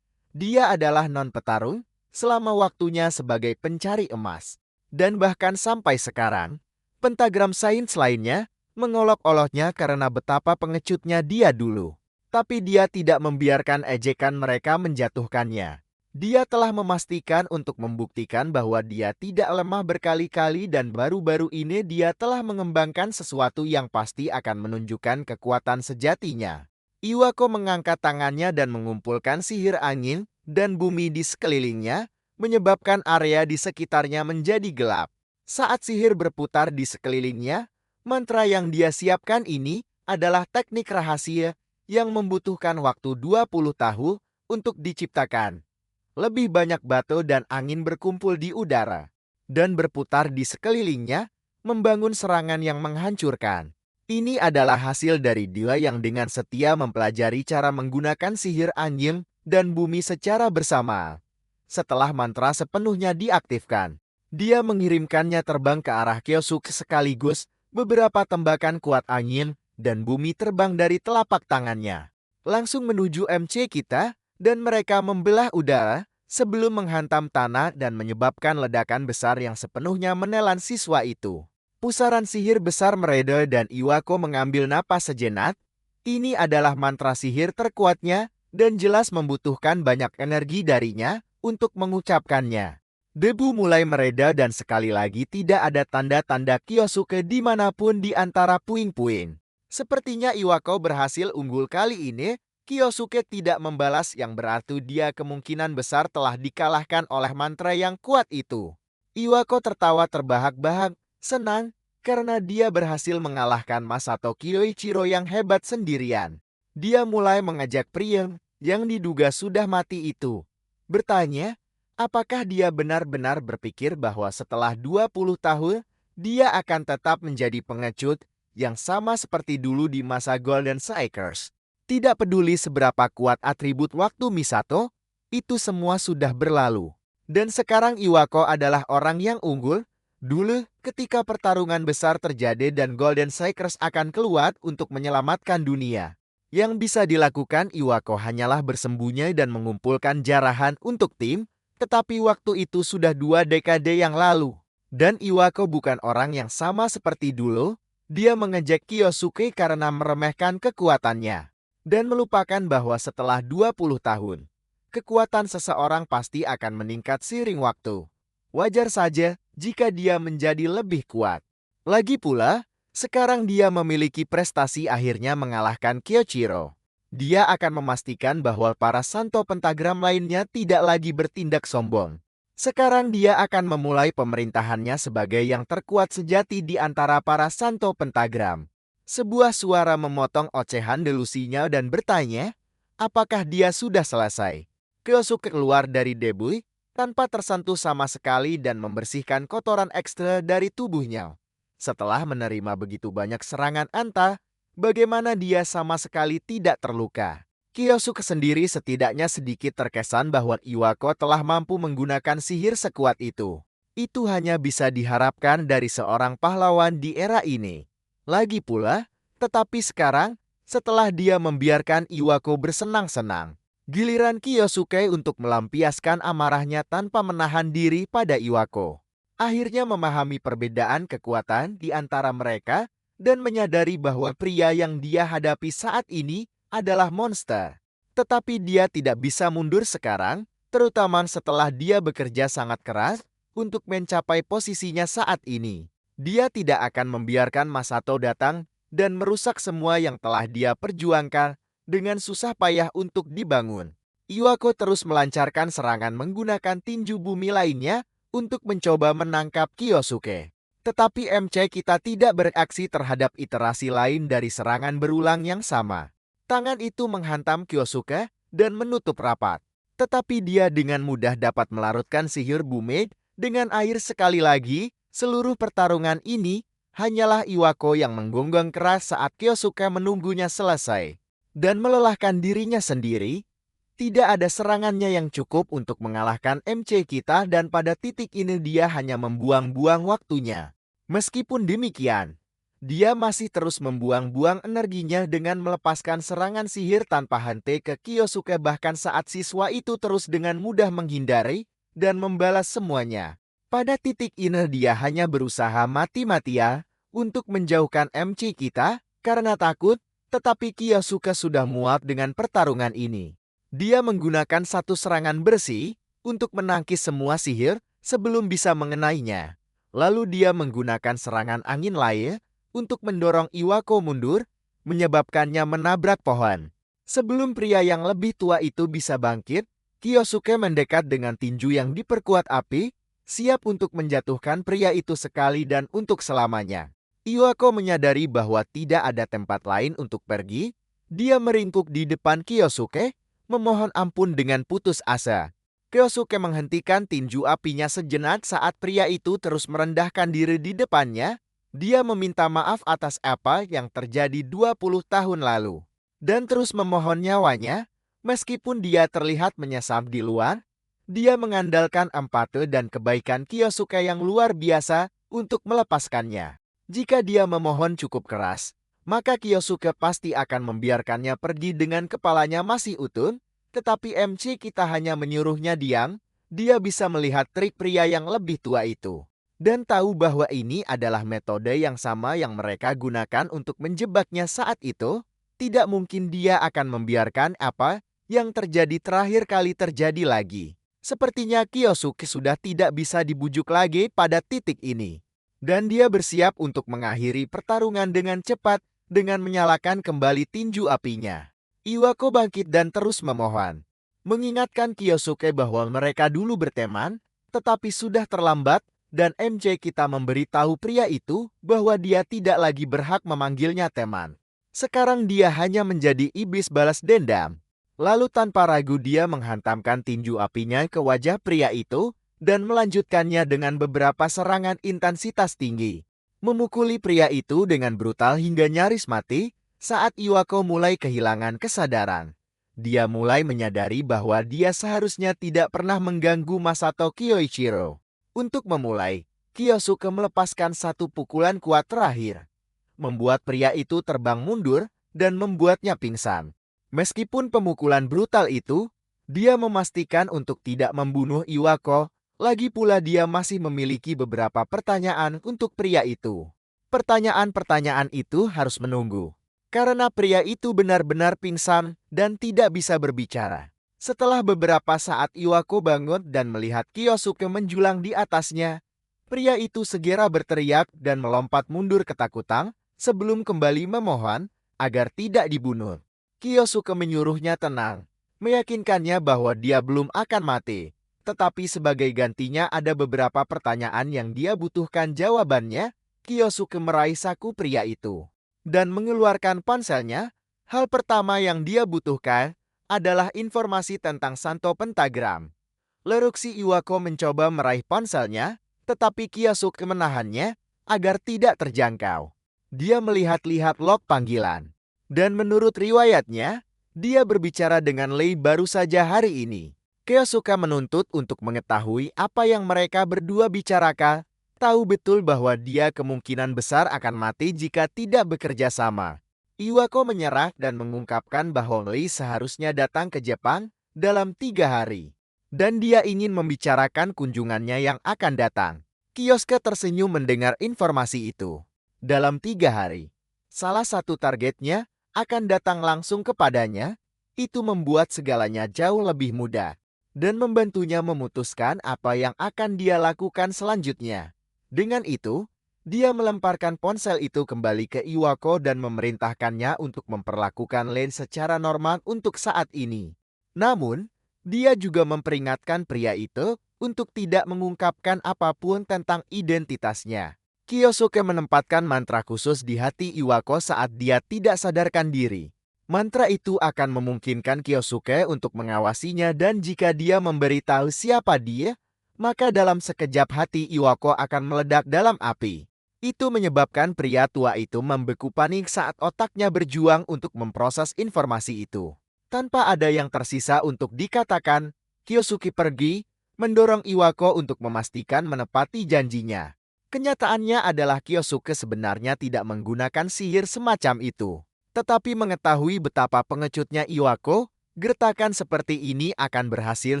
Dia adalah non-petarung selama waktunya sebagai pencari emas. Dan bahkan sampai sekarang, pentagram sains lainnya mengolok-oloknya karena betapa pengecutnya dia dulu. Tapi dia tidak membiarkan ejekan mereka menjatuhkannya. Dia telah memastikan untuk membuktikan bahwa dia tidak lemah berkali-kali dan baru-baru ini dia telah mengembangkan sesuatu yang pasti akan menunjukkan kekuatan sejatinya. Iwako mengangkat tangannya dan mengumpulkan sihir angin dan bumi di sekelilingnya, menyebabkan area di sekitarnya menjadi gelap. Saat sihir berputar di sekelilingnya, mantra yang dia siapkan ini adalah teknik rahasia yang membutuhkan waktu 20 tahun untuk diciptakan. Lebih banyak batu dan angin berkumpul di udara dan berputar di sekelilingnya, membangun serangan yang menghancurkan. Ini adalah hasil dari dia yang dengan setia mempelajari cara menggunakan sihir angin dan bumi secara bersama. Setelah mantra sepenuhnya diaktifkan, dia mengirimkannya terbang ke arah Kyosuke sekaligus. Beberapa tembakan kuat angin dan bumi terbang dari telapak tangannya, langsung menuju MC kita, dan mereka membelah udara sebelum menghantam tanah dan menyebabkan ledakan besar yang sepenuhnya menelan siswa itu. Pusaran sihir besar mereda dan Iwako mengambil napas sejenak. Ini adalah mantra sihir terkuatnya dan jelas membutuhkan banyak energi darinya untuk mengucapkannya. Debu mulai mereda dan sekali lagi tidak ada tanda-tanda Kyosuke dimanapun di antara puing-puing. Sepertinya Iwako berhasil unggul kali ini. Kyosuke tidak membalas yang berarti dia kemungkinan besar telah dikalahkan oleh mantra yang kuat itu. Iwako tertawa terbahak-bahak, senang, karena dia berhasil mengalahkan Masato Kyoichiro yang hebat sendirian. Dia mulai mengajak pria yang diduga sudah mati itu, bertanya, apakah dia benar-benar berpikir bahwa setelah 20 tahun, dia akan tetap menjadi pengecut yang sama seperti dulu di masa Golden Strikers. Tidak peduli seberapa kuat atribut waktu Misato, itu semua sudah berlalu. Dan sekarang Iwako adalah orang yang unggul, Dulu, ketika pertarungan besar terjadi dan Golden Strikers akan keluar untuk menyelamatkan dunia, yang bisa dilakukan Iwako hanyalah bersembunyi dan mengumpulkan jarahan untuk tim, tetapi waktu itu sudah 2 dekade yang lalu. Dan Iwako bukan orang yang sama seperti dulu, dia mengejek Kyosuke karena meremehkan kekuatannya. Dan melupakan bahwa setelah 20 tahun, kekuatan seseorang pasti akan meningkat seiring waktu. Wajar saja jika dia menjadi lebih kuat. Lagi pula, sekarang dia memiliki prestasi akhirnya mengalahkan Kyoichiro. Dia akan memastikan bahwa para Santo Pentagram lainnya tidak lagi bertindak sombong. Sekarang dia akan memulai pemerintahannya sebagai yang terkuat sejati di antara para Santo Pentagram. Sebuah suara memotong ocehan delusinya dan bertanya, apakah dia sudah selesai? Kyosuke keluar dari debui tanpa tersentuh sama sekali dan membersihkan kotoran ekstra dari tubuhnya. Setelah menerima begitu banyak serangan Anta, bagaimana dia sama sekali tidak terluka? Kyosuke sendiri setidaknya sedikit terkesan bahwa Iwako telah mampu menggunakan sihir sekuat itu. Itu hanya bisa diharapkan dari seorang pahlawan di era ini. Lagi pula, tetapi sekarang, setelah dia membiarkan Iwako bersenang-senang, giliran Kyosuke untuk melampiaskan amarahnya tanpa menahan diri pada Iwako. Akhirnya memahami perbedaan kekuatan di antara mereka dan menyadari bahwa pria yang dia hadapi saat ini adalah monster. Tetapi dia tidak bisa mundur sekarang, terutama setelah dia bekerja sangat keras untuk mencapai posisinya saat ini. Dia tidak akan membiarkan Masato datang dan merusak semua yang telah dia perjuangkan dengan susah payah untuk dibangun. Iwako terus melancarkan serangan menggunakan tinju bumi lainnya untuk mencoba menangkap Kyosuke. Tetapi MC kita tidak bereaksi terhadap iterasi lain dari serangan berulang yang sama. Tangan itu menghantam Kyosuke dan menutup rapat. Tetapi dia dengan mudah dapat melarutkan sihir bumi dengan air sekali lagi. Seluruh pertarungan ini hanyalah Iwako yang menggonggong keras saat Kyosuke menunggunya selesai. Dan melelahkan dirinya sendiri, tidak ada serangannya yang cukup untuk mengalahkan MC kita dan pada titik ini dia hanya membuang-buang waktunya. Meskipun demikian, dia masih terus membuang-buang energinya dengan melepaskan serangan sihir tanpa henti ke Kyosuke bahkan saat siswa itu terus dengan mudah menghindari dan membalas semuanya. Pada titik ini dia hanya berusaha mati-matian untuk menjauhkan MC kita karena takut, tetapi Kyosuke sudah muak dengan pertarungan ini. Dia menggunakan satu serangan bersih untuk menangkis semua sihir sebelum bisa mengenainya. Lalu dia menggunakan serangan angin lain untuk mendorong Iwako mundur, menyebabkannya menabrak pohon. Sebelum pria yang lebih tua itu bisa bangkit, Kyosuke mendekat dengan tinju yang diperkuat api, siap untuk menjatuhkan pria itu sekali dan untuk selamanya. Iwako menyadari bahwa tidak ada tempat lain untuk pergi. Dia meringkuk di depan Kyosuke, memohon ampun dengan putus asa. Kyosuke menghentikan tinju apinya sejenak saat pria itu terus merendahkan diri di depannya. Dia meminta maaf atas apa yang terjadi 20 tahun lalu. Dan terus memohon nyawanya, meskipun dia terlihat menyesal di luar. Dia mengandalkan empati dan kebaikan Kyosuke yang luar biasa untuk melepaskannya. Jika dia memohon cukup keras, maka Kyosuke pasti akan membiarkannya pergi dengan kepalanya masih utuh, tetapi MC kita hanya menyuruhnya diam. Dia bisa melihat trik pria yang lebih tua itu dan tahu bahwa ini adalah metode yang sama yang mereka gunakan untuk menjebaknya saat itu. Tidak mungkin dia akan membiarkan apa yang terjadi terakhir kali terjadi lagi. Sepertinya Kyosuke sudah tidak bisa dibujuk lagi pada titik ini. Dan dia bersiap untuk mengakhiri pertarungan dengan cepat dengan menyalakan kembali tinju apinya. Iwako bangkit dan terus memohon, mengingatkan Kyosuke bahwa mereka dulu berteman, tetapi sudah terlambat dan MC kita memberitahu pria itu bahwa dia tidak lagi berhak memanggilnya teman. Sekarang dia hanya menjadi iblis balas dendam. Lalu tanpa ragu dia menghantamkan tinju apinya ke wajah pria itu dan melanjutkannya dengan beberapa serangan intensitas tinggi. Memukuli pria itu dengan brutal hingga nyaris mati saat Iwako mulai kehilangan kesadaran. Dia mulai menyadari bahwa dia seharusnya tidak pernah mengganggu Masato Kyoichiro. Untuk memulai, Kyosuke melepaskan satu pukulan kuat terakhir, membuat pria itu terbang mundur dan membuatnya pingsan. Meskipun pemukulan brutal itu, dia memastikan untuk tidak membunuh Iwako. Lagi pula dia masih memiliki beberapa pertanyaan untuk pria itu. Pertanyaan-pertanyaan itu harus menunggu, karena pria itu benar-benar pingsan dan tidak bisa berbicara. Setelah beberapa saat Iwako bangun dan melihat Kyosuke menjulang di atasnya, pria itu segera berteriak dan melompat mundur ketakutan sebelum kembali memohon agar tidak dibunuh. Kyosuke menyuruhnya tenang, meyakinkannya bahwa dia belum akan mati. Tetapi sebagai gantinya ada beberapa pertanyaan yang dia butuhkan jawabannya. Kyosuke meraih saku pria itu dan mengeluarkan ponselnya. Hal pertama yang dia butuhkan adalah informasi tentang Santo Pentagram. Leruksi Iwako mencoba meraih ponselnya, tetapi Kyosuke menahannya agar tidak terjangkau. Dia melihat-lihat log panggilan. Dan menurut riwayatnya, dia berbicara dengan Lei baru saja hari ini. Kyosuke menuntut untuk mengetahui apa yang mereka berdua bicarakan, tahu betul bahwa dia kemungkinan besar akan mati jika tidak bekerja sama. Iwako menyerah dan mengungkapkan bahwa Lei seharusnya datang ke Jepang dalam 3 hari. Dan dia ingin membicarakan kunjungannya yang akan datang. Kyosuke tersenyum mendengar informasi itu. Dalam 3 hari, salah satu targetnya akan datang langsung kepadanya. Itu membuat segalanya jauh lebih mudah dan membantunya memutuskan apa yang akan dia lakukan selanjutnya. Dengan itu, dia melemparkan ponsel itu kembali ke Iwako dan memerintahkannya untuk memperlakukan Len secara normal untuk saat ini. Namun, dia juga memperingatkan pria itu untuk tidak mengungkapkan apapun tentang identitasnya. Kyosuke menempatkan mantra khusus di hati Iwako saat dia tidak sadarkan diri. Mantra itu akan memungkinkan Kyosuke untuk mengawasinya dan jika dia memberitahu siapa dia, maka dalam sekejap hati Iwako akan meledak dalam api. Itu menyebabkan pria tua itu membeku panik saat otaknya berjuang untuk memproses informasi itu. Tanpa ada yang tersisa untuk dikatakan, Kyosuke pergi, mendorong Iwako untuk memastikan menepati janjinya. Kenyataannya adalah Kyosuke sebenarnya tidak menggunakan sihir semacam itu. Tetapi mengetahui betapa pengecutnya Iwako, gertakan seperti ini akan berhasil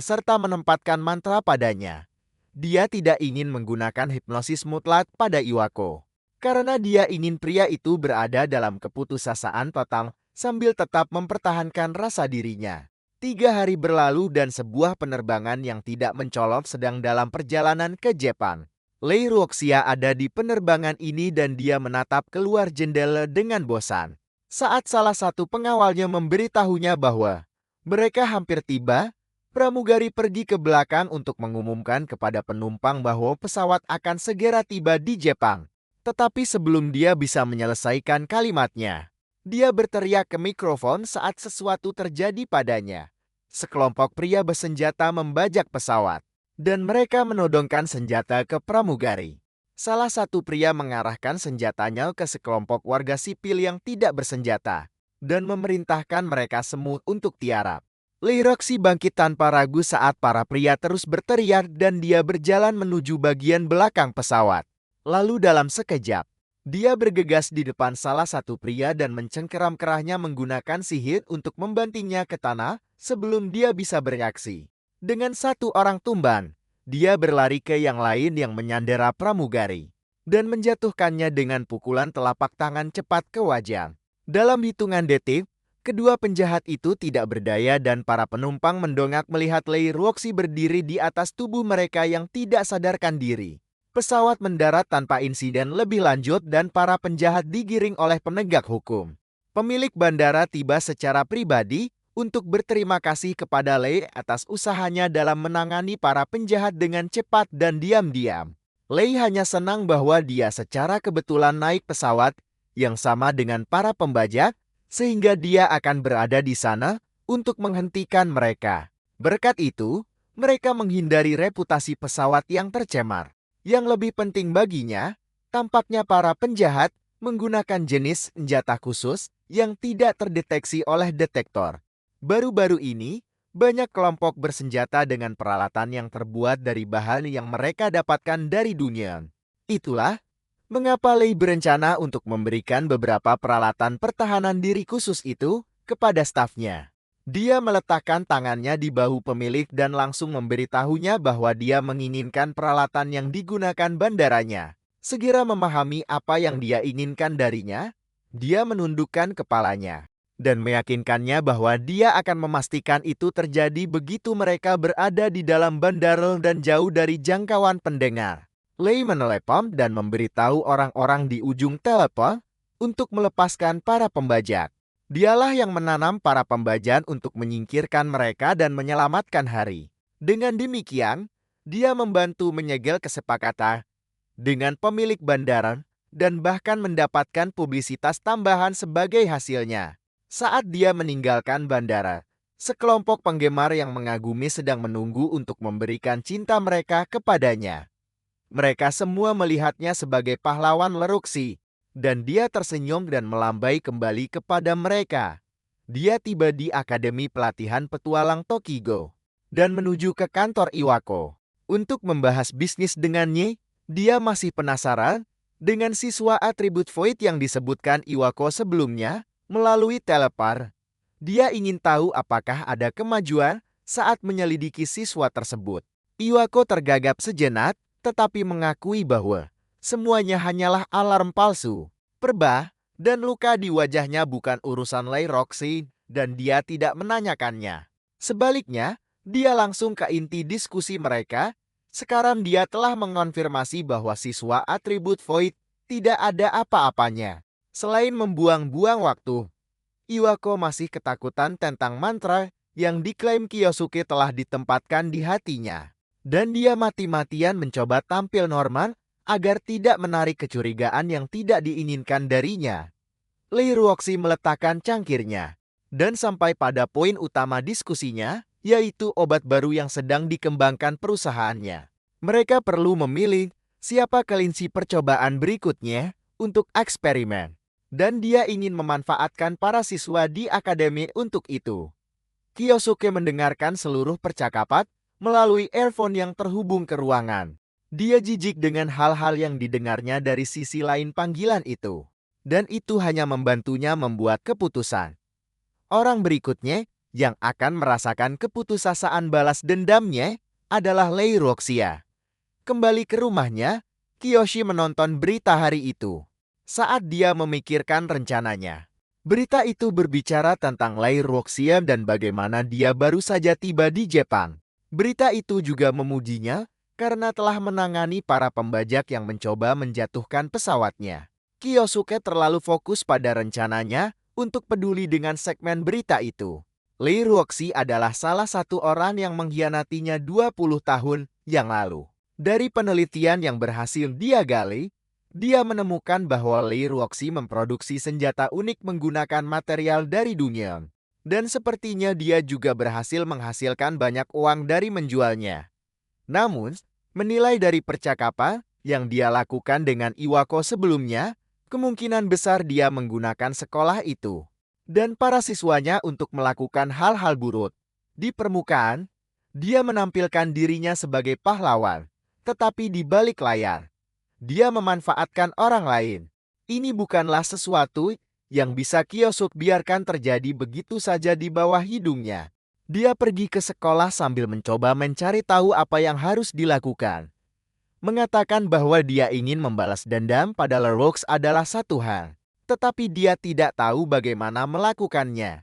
serta menempatkan mantra padanya. Dia tidak ingin menggunakan hipnosis mutlak pada Iwako, karena dia ingin pria itu berada dalam keputusasaan total sambil tetap mempertahankan rasa dirinya. 3 hari berlalu dan sebuah penerbangan yang tidak mencolok sedang dalam perjalanan ke Jepang. Lei Ruoxia ada di penerbangan ini dan dia menatap keluar jendela dengan bosan. Saat salah satu pengawalnya memberitahunya bahwa mereka hampir tiba, pramugari pergi ke belakang untuk mengumumkan kepada penumpang bahwa pesawat akan segera tiba di Jepang. Tetapi sebelum dia bisa menyelesaikan kalimatnya, dia berteriak ke mikrofon saat sesuatu terjadi padanya. Sekelompok pria bersenjata membajak pesawat, dan mereka menodongkan senjata ke pramugari. Salah satu pria mengarahkan senjatanya ke sekelompok warga sipil yang tidak bersenjata dan memerintahkan mereka semua untuk tiarap. Lei Ruoxi bangkit tanpa ragu saat para pria terus berteriak dan dia berjalan menuju bagian belakang pesawat. Lalu dalam sekejap, dia bergegas di depan salah satu pria dan mencengkeram kerahnya menggunakan sihir untuk membantingnya ke tanah sebelum dia bisa bereaksi. Dengan satu orang tumbang, dia berlari ke yang lain yang menyandera pramugari dan menjatuhkannya dengan pukulan telapak tangan cepat ke wajah. Dalam hitungan detik, kedua penjahat itu tidak berdaya dan para penumpang mendongak melihat Lei Ruoxi berdiri di atas tubuh mereka yang tidak sadarkan diri. Pesawat mendarat tanpa insiden lebih lanjut dan para penjahat digiring oleh penegak hukum. Pemilik bandara tiba secara pribadi untuk berterima kasih kepada Lei atas usahanya dalam menangani para penjahat dengan cepat dan diam-diam. Lei hanya senang bahwa dia secara kebetulan naik pesawat yang sama dengan para pembajak, sehingga dia akan berada di sana untuk menghentikan mereka. Berkat itu, mereka menghindari reputasi pesawat yang tercemar. Yang lebih penting baginya, tampaknya para penjahat menggunakan jenis senjata khusus yang tidak terdeteksi oleh detektor. Baru-baru ini, banyak kelompok bersenjata dengan peralatan yang terbuat dari bahan yang mereka dapatkan dari dunia. Itulah mengapa Lei berencana untuk memberikan beberapa peralatan pertahanan diri khusus itu kepada stafnya. Dia meletakkan tangannya di bahu pemilik dan langsung memberitahunya bahwa dia menginginkan peralatan yang digunakan bandaranya. Segera memahami apa yang dia inginkan darinya, dia menundukkan kepalanya dan meyakinkannya bahwa dia akan memastikan itu terjadi begitu mereka berada di dalam bandara dan jauh dari jangkauan pendengar. Lei menelepon dan memberitahu orang-orang di ujung telepon untuk melepaskan para pembajak. Dialah yang menanam para pembajak untuk menyingkirkan mereka dan menyelamatkan hari. Dengan demikian, dia membantu menyegel kesepakatan dengan pemilik bandara dan bahkan mendapatkan publisitas tambahan sebagai hasilnya. Saat dia meninggalkan bandara, sekelompok penggemar yang mengagumi sedang menunggu untuk memberikan cinta mereka kepadanya. Mereka semua melihatnya sebagai pahlawan Leruxi, dan dia tersenyum dan melambai kembali kepada mereka. Dia tiba di Akademi Pelatihan Petualang Tokigo dan menuju ke kantor Iwako. Untuk membahas bisnis dengannya, dia masih penasaran dengan siswa atribut Void yang disebutkan Iwako sebelumnya melalui telepar. Dia ingin tahu apakah ada kemajuan saat menyelidiki siswa tersebut. Iwako tergagap sejenak, tetapi mengakui bahwa semuanya hanyalah alarm palsu. Perbah dan luka di wajahnya bukan urusan Lei Roxy dan dia tidak menanyakannya. Sebaliknya, dia langsung ke inti diskusi mereka. Sekarang dia telah mengonfirmasi bahwa siswa atribut Void tidak ada apa-apanya. Selain membuang-buang waktu, Iwako masih ketakutan tentang mantra yang diklaim Kiyosuke telah ditempatkan di hatinya. Dan dia mati-matian mencoba tampil normal agar tidak menarik kecurigaan yang tidak diinginkan darinya. Lei Ruoxi meletakkan cangkirnya dan sampai pada poin utama diskusinya, yaitu obat baru yang sedang dikembangkan perusahaannya. Mereka perlu memilih siapa kelinci percobaan berikutnya untuk eksperimen. Dan dia ingin memanfaatkan para siswa di akademi untuk itu. Kiyosuke mendengarkan seluruh percakapan melalui earphone yang terhubung ke ruangan. Dia jijik dengan hal-hal yang didengarnya dari sisi lain panggilan itu. Dan itu hanya membantunya membuat keputusan. Orang berikutnya yang akan merasakan keputusasaan balas dendamnya adalah Lei Roxia. Kembali ke rumahnya, Kiyoshi menonton berita hari itu. Saat dia memikirkan rencananya, berita itu berbicara tentang Lei Roxia dan bagaimana dia baru saja tiba di Jepang. Berita itu juga memujinya karena telah menangani para pembajak yang mencoba menjatuhkan pesawatnya. Kiyosuke terlalu fokus pada rencananya untuk peduli dengan segmen berita itu. Lei Roxy adalah salah satu orang yang mengkhianatinya 20 tahun yang lalu. Dari penelitian yang berhasil dia gali, dia menemukan bahwa Lei Roxy memproduksi senjata unik menggunakan material dari dunia. Dan sepertinya dia juga berhasil menghasilkan banyak uang dari menjualnya. Namun, menilai dari percakapan yang dia lakukan dengan Iwako sebelumnya, kemungkinan besar dia menggunakan sekolah itu dan para siswanya untuk melakukan hal-hal buruk. Di permukaan, dia menampilkan dirinya sebagai pahlawan, tetapi di balik layar, dia memanfaatkan orang lain. Ini bukanlah sesuatu yang bisa Kiyosuke biarkan terjadi begitu saja di bawah hidungnya. Dia pergi ke sekolah sambil mencoba mencari tahu apa yang harus dilakukan. Mengatakan bahwa dia ingin membalas dendam pada Leroux adalah satu hal, tetapi dia tidak tahu bagaimana melakukannya.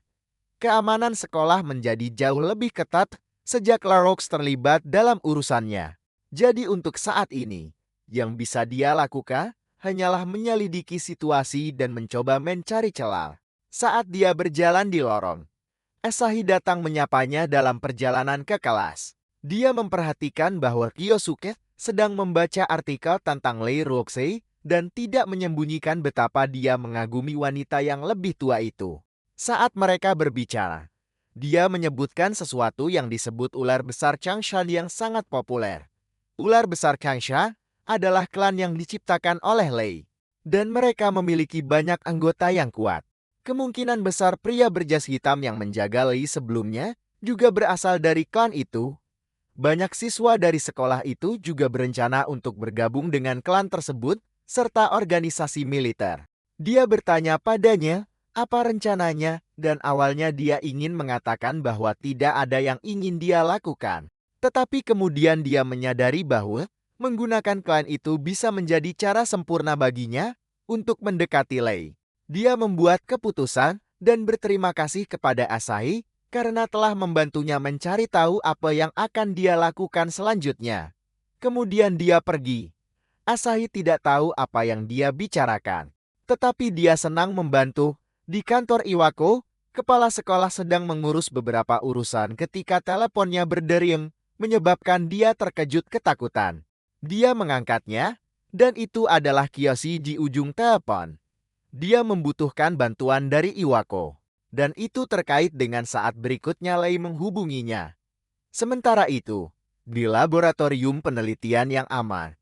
Keamanan sekolah menjadi jauh lebih ketat sejak Leroux terlibat dalam urusannya. Jadi untuk saat ini, yang bisa dia lakukan hanyalah menyelidiki situasi dan mencoba mencari celah. Saat dia berjalan di lorong, Asahi datang menyapanya dalam perjalanan ke kelas. Dia memperhatikan bahwa Kiyosuke sedang membaca artikel tentang Lei Roxy dan tidak menyembunyikan betapa dia mengagumi wanita yang lebih tua itu. Saat mereka berbicara, dia menyebutkan sesuatu yang disebut ular besar Changsha yang sangat populer. Ular besar Changsha adalah klan yang diciptakan oleh Lei, dan mereka memiliki banyak anggota yang kuat. Kemungkinan besar pria berjas hitam yang menjaga Lei sebelumnya juga berasal dari klan itu. Banyak siswa dari sekolah itu juga berencana untuk bergabung dengan klan tersebut serta organisasi militer. Dia bertanya padanya apa rencananya, dan awalnya dia ingin mengatakan bahwa tidak ada yang ingin dia lakukan. Tetapi kemudian dia menyadari bahwa menggunakan klan itu bisa menjadi cara sempurna baginya untuk mendekati Lei. Dia membuat keputusan dan berterima kasih kepada Asahi karena telah membantunya mencari tahu apa yang akan dia lakukan selanjutnya. Kemudian dia pergi. Asahi tidak tahu apa yang dia bicarakan, tetapi dia senang membantu. Di kantor Iwako, kepala sekolah sedang mengurus beberapa urusan ketika teleponnya berdering, menyebabkan dia terkejut ketakutan. Dia mengangkatnya, dan itu adalah Kiyoshi di ujung telepon. Dia membutuhkan bantuan dari Iwako, dan itu terkait dengan saat berikutnya Lei menghubunginya. Sementara itu, di laboratorium penelitian yang aman,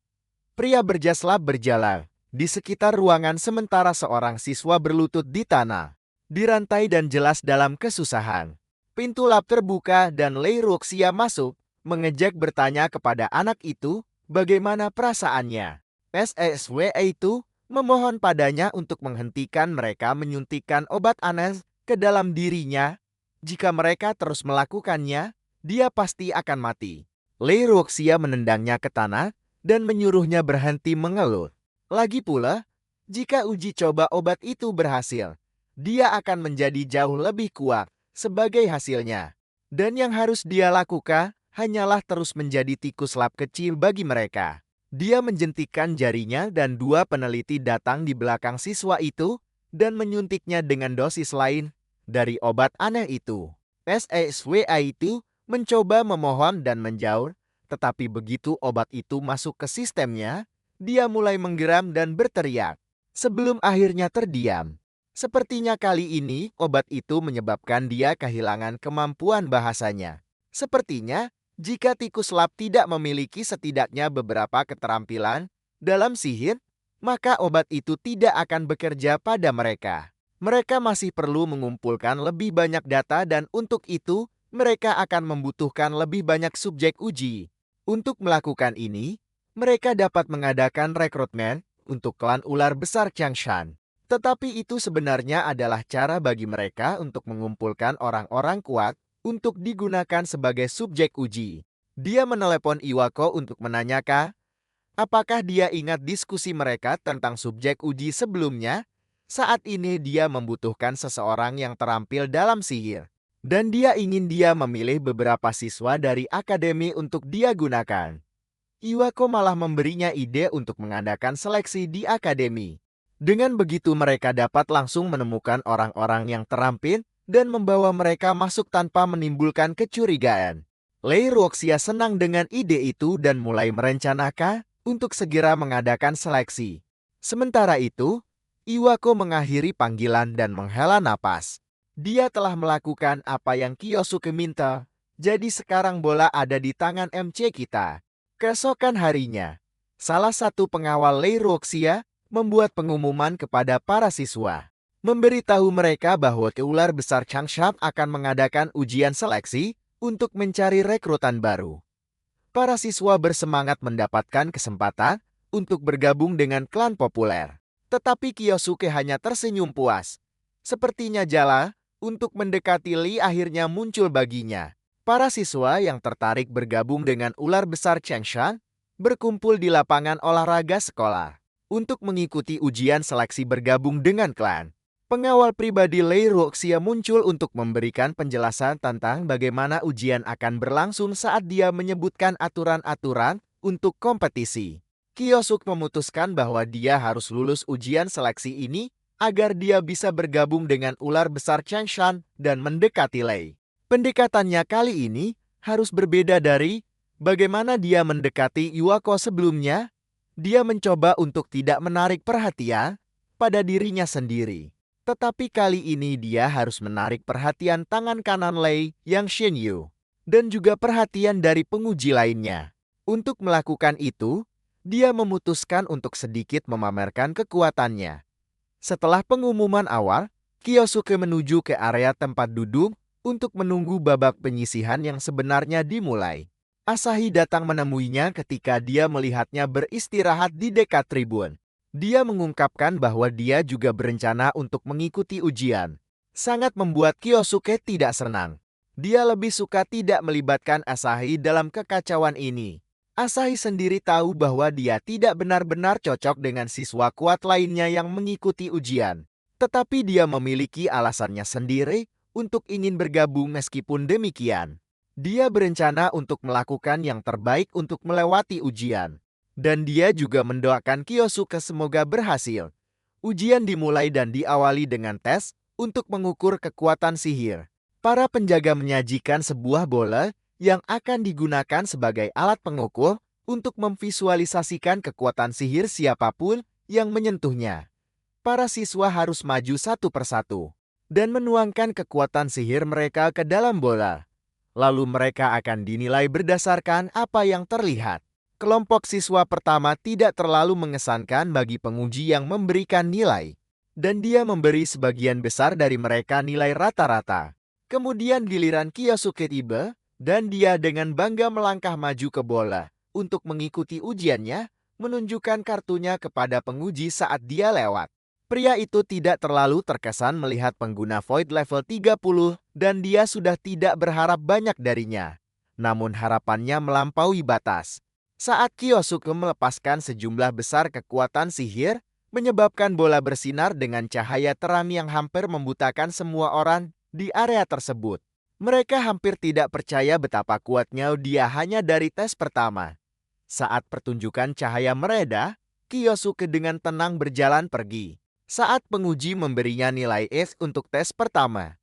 pria berjas lab berjalan di sekitar ruangan sementara seorang siswa berlutut di tanah, dirantai dan jelas dalam kesusahan. Pintu lab terbuka dan Lei Ruoxia masuk, mengejek bertanya kepada anak itu bagaimana perasaannya. SSWA itu memohon padanya untuk menghentikan mereka menyuntikkan obat aneh ke dalam dirinya. Jika mereka terus melakukannya, dia pasti akan mati. Lei Ruoxia menendangnya ke tanah dan menyuruhnya berhenti mengeluh. Lagi pula, jika uji coba obat itu berhasil, dia akan menjadi jauh lebih kuat sebagai hasilnya. Dan yang harus dia lakukan hanyalah terus menjadi tikus lab kecil bagi mereka. Dia menjentikkan jarinya dan dua peneliti datang di belakang siswa itu dan menyuntiknya dengan dosis lain dari obat aneh itu. SSWA itu mencoba memohon dan menjauh, tetapi begitu obat itu masuk ke sistemnya, dia mulai menggeram dan berteriak sebelum akhirnya terdiam. Sepertinya kali ini obat itu menyebabkan dia kehilangan kemampuan bahasanya. Sepertinya jika tikus lab tidak memiliki setidaknya beberapa keterampilan dalam sihir, maka obat itu tidak akan bekerja pada mereka. Mereka masih perlu mengumpulkan lebih banyak data dan untuk itu, mereka akan membutuhkan lebih banyak subjek uji. Untuk melakukan ini, mereka dapat mengadakan rekrutmen untuk klan ular besar Changshan. Tetapi itu sebenarnya adalah cara bagi mereka untuk mengumpulkan orang-orang kuat untuk digunakan sebagai subjek uji. Dia menelepon Iwako untuk menanyakan apakah dia ingat diskusi mereka tentang subjek uji sebelumnya. Saat ini dia membutuhkan seseorang yang terampil dalam sihir. Dan dia ingin dia memilih beberapa siswa dari akademi untuk dia gunakan. Iwako malah memberinya ide untuk mengadakan seleksi di akademi. Dengan begitu mereka dapat langsung menemukan orang-orang yang terampil dan membawa mereka masuk tanpa menimbulkan kecurigaan. Lei Ruoxia senang dengan ide itu dan mulai merencanakan untuk segera mengadakan seleksi. Sementara itu, Iwako mengakhiri panggilan dan menghela napas. Dia telah melakukan apa yang Kiyosuke minta, jadi sekarang bola ada di tangan MC kita. Keesokan harinya, salah satu pengawal Lei Ruoxia membuat pengumuman kepada para siswa, memberitahu mereka bahwa ular besar Changshan akan mengadakan ujian seleksi untuk mencari rekrutan baru. Para siswa bersemangat mendapatkan kesempatan untuk bergabung dengan klan populer. Tetapi Kiyosuke hanya tersenyum puas. Sepertinya jala untuk mendekati Li akhirnya muncul baginya. Para siswa yang tertarik bergabung dengan ular besar Changshan berkumpul di lapangan olahraga sekolah untuk mengikuti ujian seleksi bergabung dengan klan. Pengawal pribadi Lei Ruoxia muncul untuk memberikan penjelasan tentang bagaimana ujian akan berlangsung saat dia menyebutkan aturan-aturan untuk kompetisi. Kiyosuke memutuskan bahwa dia harus lulus ujian seleksi ini agar dia bisa bergabung dengan ular besar Changshan dan mendekati Lei. Pendekatannya kali ini harus berbeda dari bagaimana dia mendekati Iwako sebelumnya. Dia mencoba untuk tidak menarik perhatian pada dirinya sendiri. Tetapi kali ini dia harus menarik perhatian tangan kanan Lei yang Shinyu dan juga perhatian dari penguji lainnya. Untuk melakukan itu, dia memutuskan untuk sedikit memamerkan kekuatannya. Setelah pengumuman awal, Kiyosuke menuju ke area tempat duduk untuk menunggu babak penyisihan yang sebenarnya dimulai. Asahi datang menemuinya ketika dia melihatnya beristirahat di dekat tribun. Dia mengungkapkan bahwa dia juga berencana untuk mengikuti ujian. Sangat membuat Kyosuke tidak senang. Dia lebih suka tidak melibatkan Asahi dalam kekacauan ini. Asahi sendiri tahu bahwa dia tidak benar-benar cocok dengan siswa kuat lainnya yang mengikuti ujian. Tetapi dia memiliki alasannya sendiri untuk ingin bergabung meskipun demikian. Dia berencana untuk melakukan yang terbaik untuk melewati ujian. Dan dia juga mendoakan Kyosuke semoga berhasil. Ujian dimulai dan diawali dengan tes untuk mengukur kekuatan sihir. Para penjaga menyajikan sebuah bola yang akan digunakan sebagai alat pengukur untuk memvisualisasikan kekuatan sihir siapapun yang menyentuhnya. Para siswa harus maju satu persatu dan menuangkan kekuatan sihir mereka ke dalam bola. Lalu mereka akan dinilai berdasarkan apa yang terlihat. Kelompok siswa pertama tidak terlalu mengesankan bagi penguji yang memberikan nilai. Dan dia memberi sebagian besar dari mereka nilai rata-rata. Kemudian giliran Kyosuke tiba, dan dia dengan bangga melangkah maju ke bola untuk mengikuti ujiannya, menunjukkan kartunya kepada penguji saat dia lewat. Pria itu tidak terlalu terkesan melihat pengguna Void level 30 dan dia sudah tidak berharap banyak darinya. Namun harapannya melampaui batas. Saat Kyosuke melepaskan sejumlah besar kekuatan sihir, menyebabkan bola bersinar dengan cahaya terang yang hampir membutakan semua orang di area tersebut. Mereka hampir tidak percaya betapa kuatnya dia hanya dari tes pertama. Saat pertunjukan cahaya mereda, Kyosuke dengan tenang berjalan pergi. Saat penguji memberinya nilai S untuk tes pertama.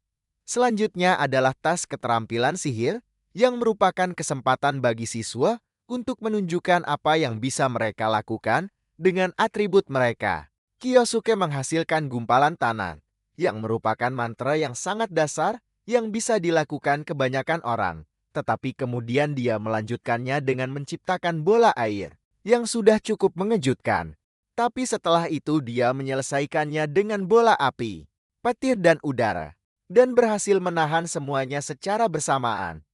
Selanjutnya adalah tes keterampilan sihir yang merupakan kesempatan bagi siswa untuk menunjukkan apa yang bisa mereka lakukan dengan atribut mereka. Kyosuke menghasilkan gumpalan tanah yang merupakan mantra yang sangat dasar yang bisa dilakukan kebanyakan orang. Tetapi kemudian dia melanjutkannya dengan menciptakan bola air yang sudah cukup mengejutkan. Tapi setelah itu dia menyelesaikannya dengan bola api, petir dan udara, dan berhasil menahan semuanya secara bersamaan.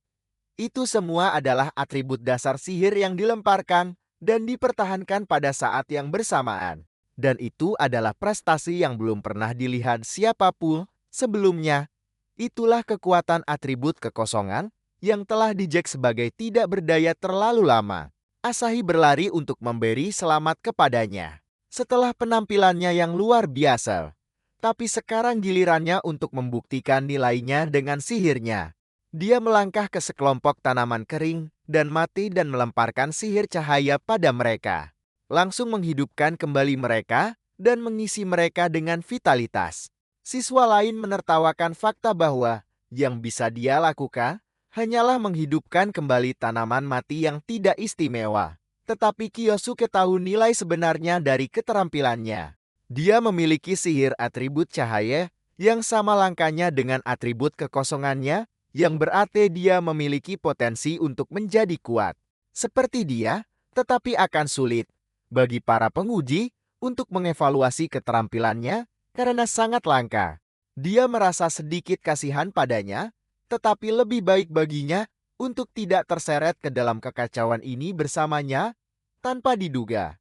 Itu semua adalah atribut dasar sihir yang dilemparkan dan dipertahankan pada saat yang bersamaan. Dan itu adalah prestasi yang belum pernah dilihat siapapun sebelumnya. Itulah kekuatan atribut kekosongan yang telah dijek sebagai tidak berdaya terlalu lama. Asahi berlari untuk memberi selamat kepadanya setelah penampilannya yang luar biasa. Tapi sekarang gilirannya untuk membuktikan nilainya dengan sihirnya. Dia melangkah ke sekelompok tanaman kering dan mati dan melemparkan sihir cahaya pada mereka. Langsung menghidupkan kembali mereka dan mengisi mereka dengan vitalitas. Siswa lain menertawakan fakta bahwa yang bisa dia lakukan hanyalah menghidupkan kembali tanaman mati yang tidak istimewa. Tetapi Kyosuke tahu nilai sebenarnya dari keterampilannya. Dia memiliki sihir atribut cahaya yang sama langkanya dengan atribut kekosongannya, yang berarti dia memiliki potensi untuk menjadi kuat. Seperti dia, tetapi akan sulit bagi para penguji untuk mengevaluasi keterampilannya karena sangat langka. Dia merasa sedikit kasihan padanya, tetapi lebih baik baginya untuk tidak terseret ke dalam kekacauan ini bersamanya tanpa diduga.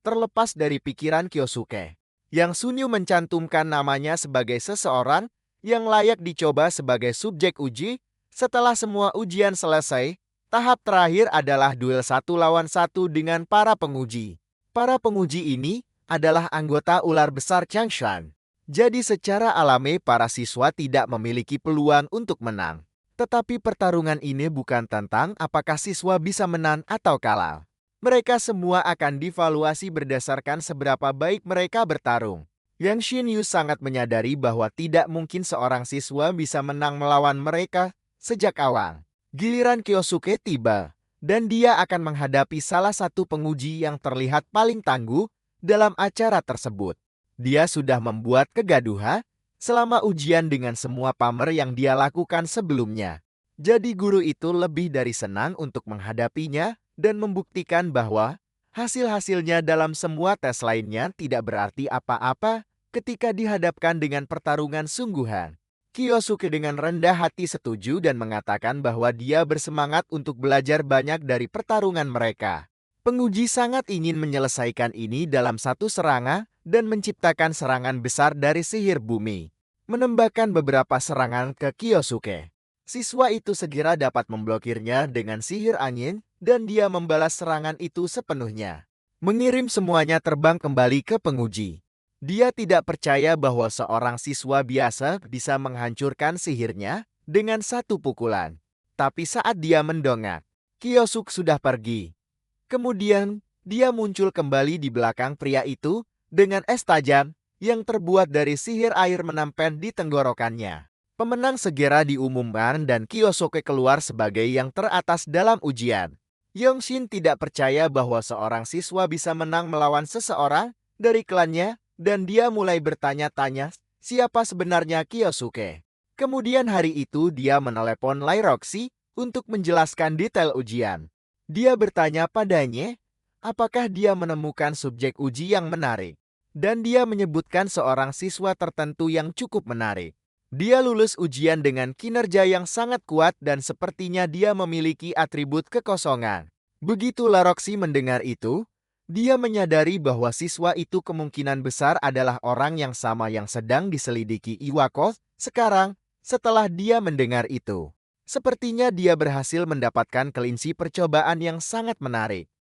Terlepas dari pikiran Kyosuke, yang Sunyu mencantumkan namanya sebagai seseorang yang layak dicoba sebagai subjek uji. Setelah semua ujian selesai, tahap terakhir adalah duel 1 lawan 1 dengan para penguji. Para penguji ini adalah anggota ular besar Changshan. Jadi secara alami para siswa tidak memiliki peluang untuk menang. Tetapi pertarungan ini bukan tentang apakah siswa bisa menang atau kalah. Mereka semua akan divaluasi berdasarkan seberapa baik mereka bertarung. Yang Shinyu sangat menyadari bahwa tidak mungkin seorang siswa bisa menang melawan mereka sejak awal. Giliran Kyosuke tiba, dan dia akan menghadapi salah satu penguji yang terlihat paling tangguh dalam acara tersebut. Dia sudah membuat kegaduhan selama ujian dengan semua pamer yang dia lakukan sebelumnya. Jadi guru itu lebih dari senang untuk menghadapinya dan membuktikan bahwa hasil-hasilnya dalam semua tes lainnya tidak berarti apa-apa ketika dihadapkan dengan pertarungan sungguhan. Kiyosuke dengan rendah hati setuju dan mengatakan bahwa dia bersemangat untuk belajar banyak dari pertarungan mereka. Penguji sangat ingin menyelesaikan ini dalam satu serangan dan menciptakan serangan besar dari sihir bumi. Menembakkan beberapa serangan ke Kiyosuke. Siswa itu segera dapat memblokirnya dengan sihir angin dan dia membalas serangan itu sepenuhnya. Mengirim semuanya terbang kembali ke penguji. Dia tidak percaya bahwa seorang siswa biasa bisa menghancurkan sihirnya dengan satu pukulan. Tapi saat dia mendongak, Kiyosuke sudah pergi. Kemudian, dia muncul kembali di belakang pria itu dengan es tajam yang terbuat dari sihir air menampen di tenggorokannya. Pemenang segera diumumkan dan Kiyosuke keluar sebagai yang teratas dalam ujian. Yongshin tidak percaya bahwa seorang siswa bisa menang melawan seseorang dari klannya dan dia mulai bertanya-tanya siapa sebenarnya Kiyosuke. Kemudian hari itu dia menelepon Lai Roxy untuk menjelaskan detail ujian. Dia bertanya padanya, apakah dia menemukan subjek uji yang menarik. Dan dia menyebutkan seorang siswa tertentu yang cukup menarik. Dia lulus ujian dengan kinerja yang sangat kuat dan sepertinya dia memiliki atribut kekosongan. Begitu La Roxy mendengar itu, dia menyadari bahwa siswa itu kemungkinan besar adalah orang yang sama yang sedang diselidiki Iwako sekarang setelah dia mendengar itu. Sepertinya dia berhasil mendapatkan kelinci percobaan yang sangat menarik.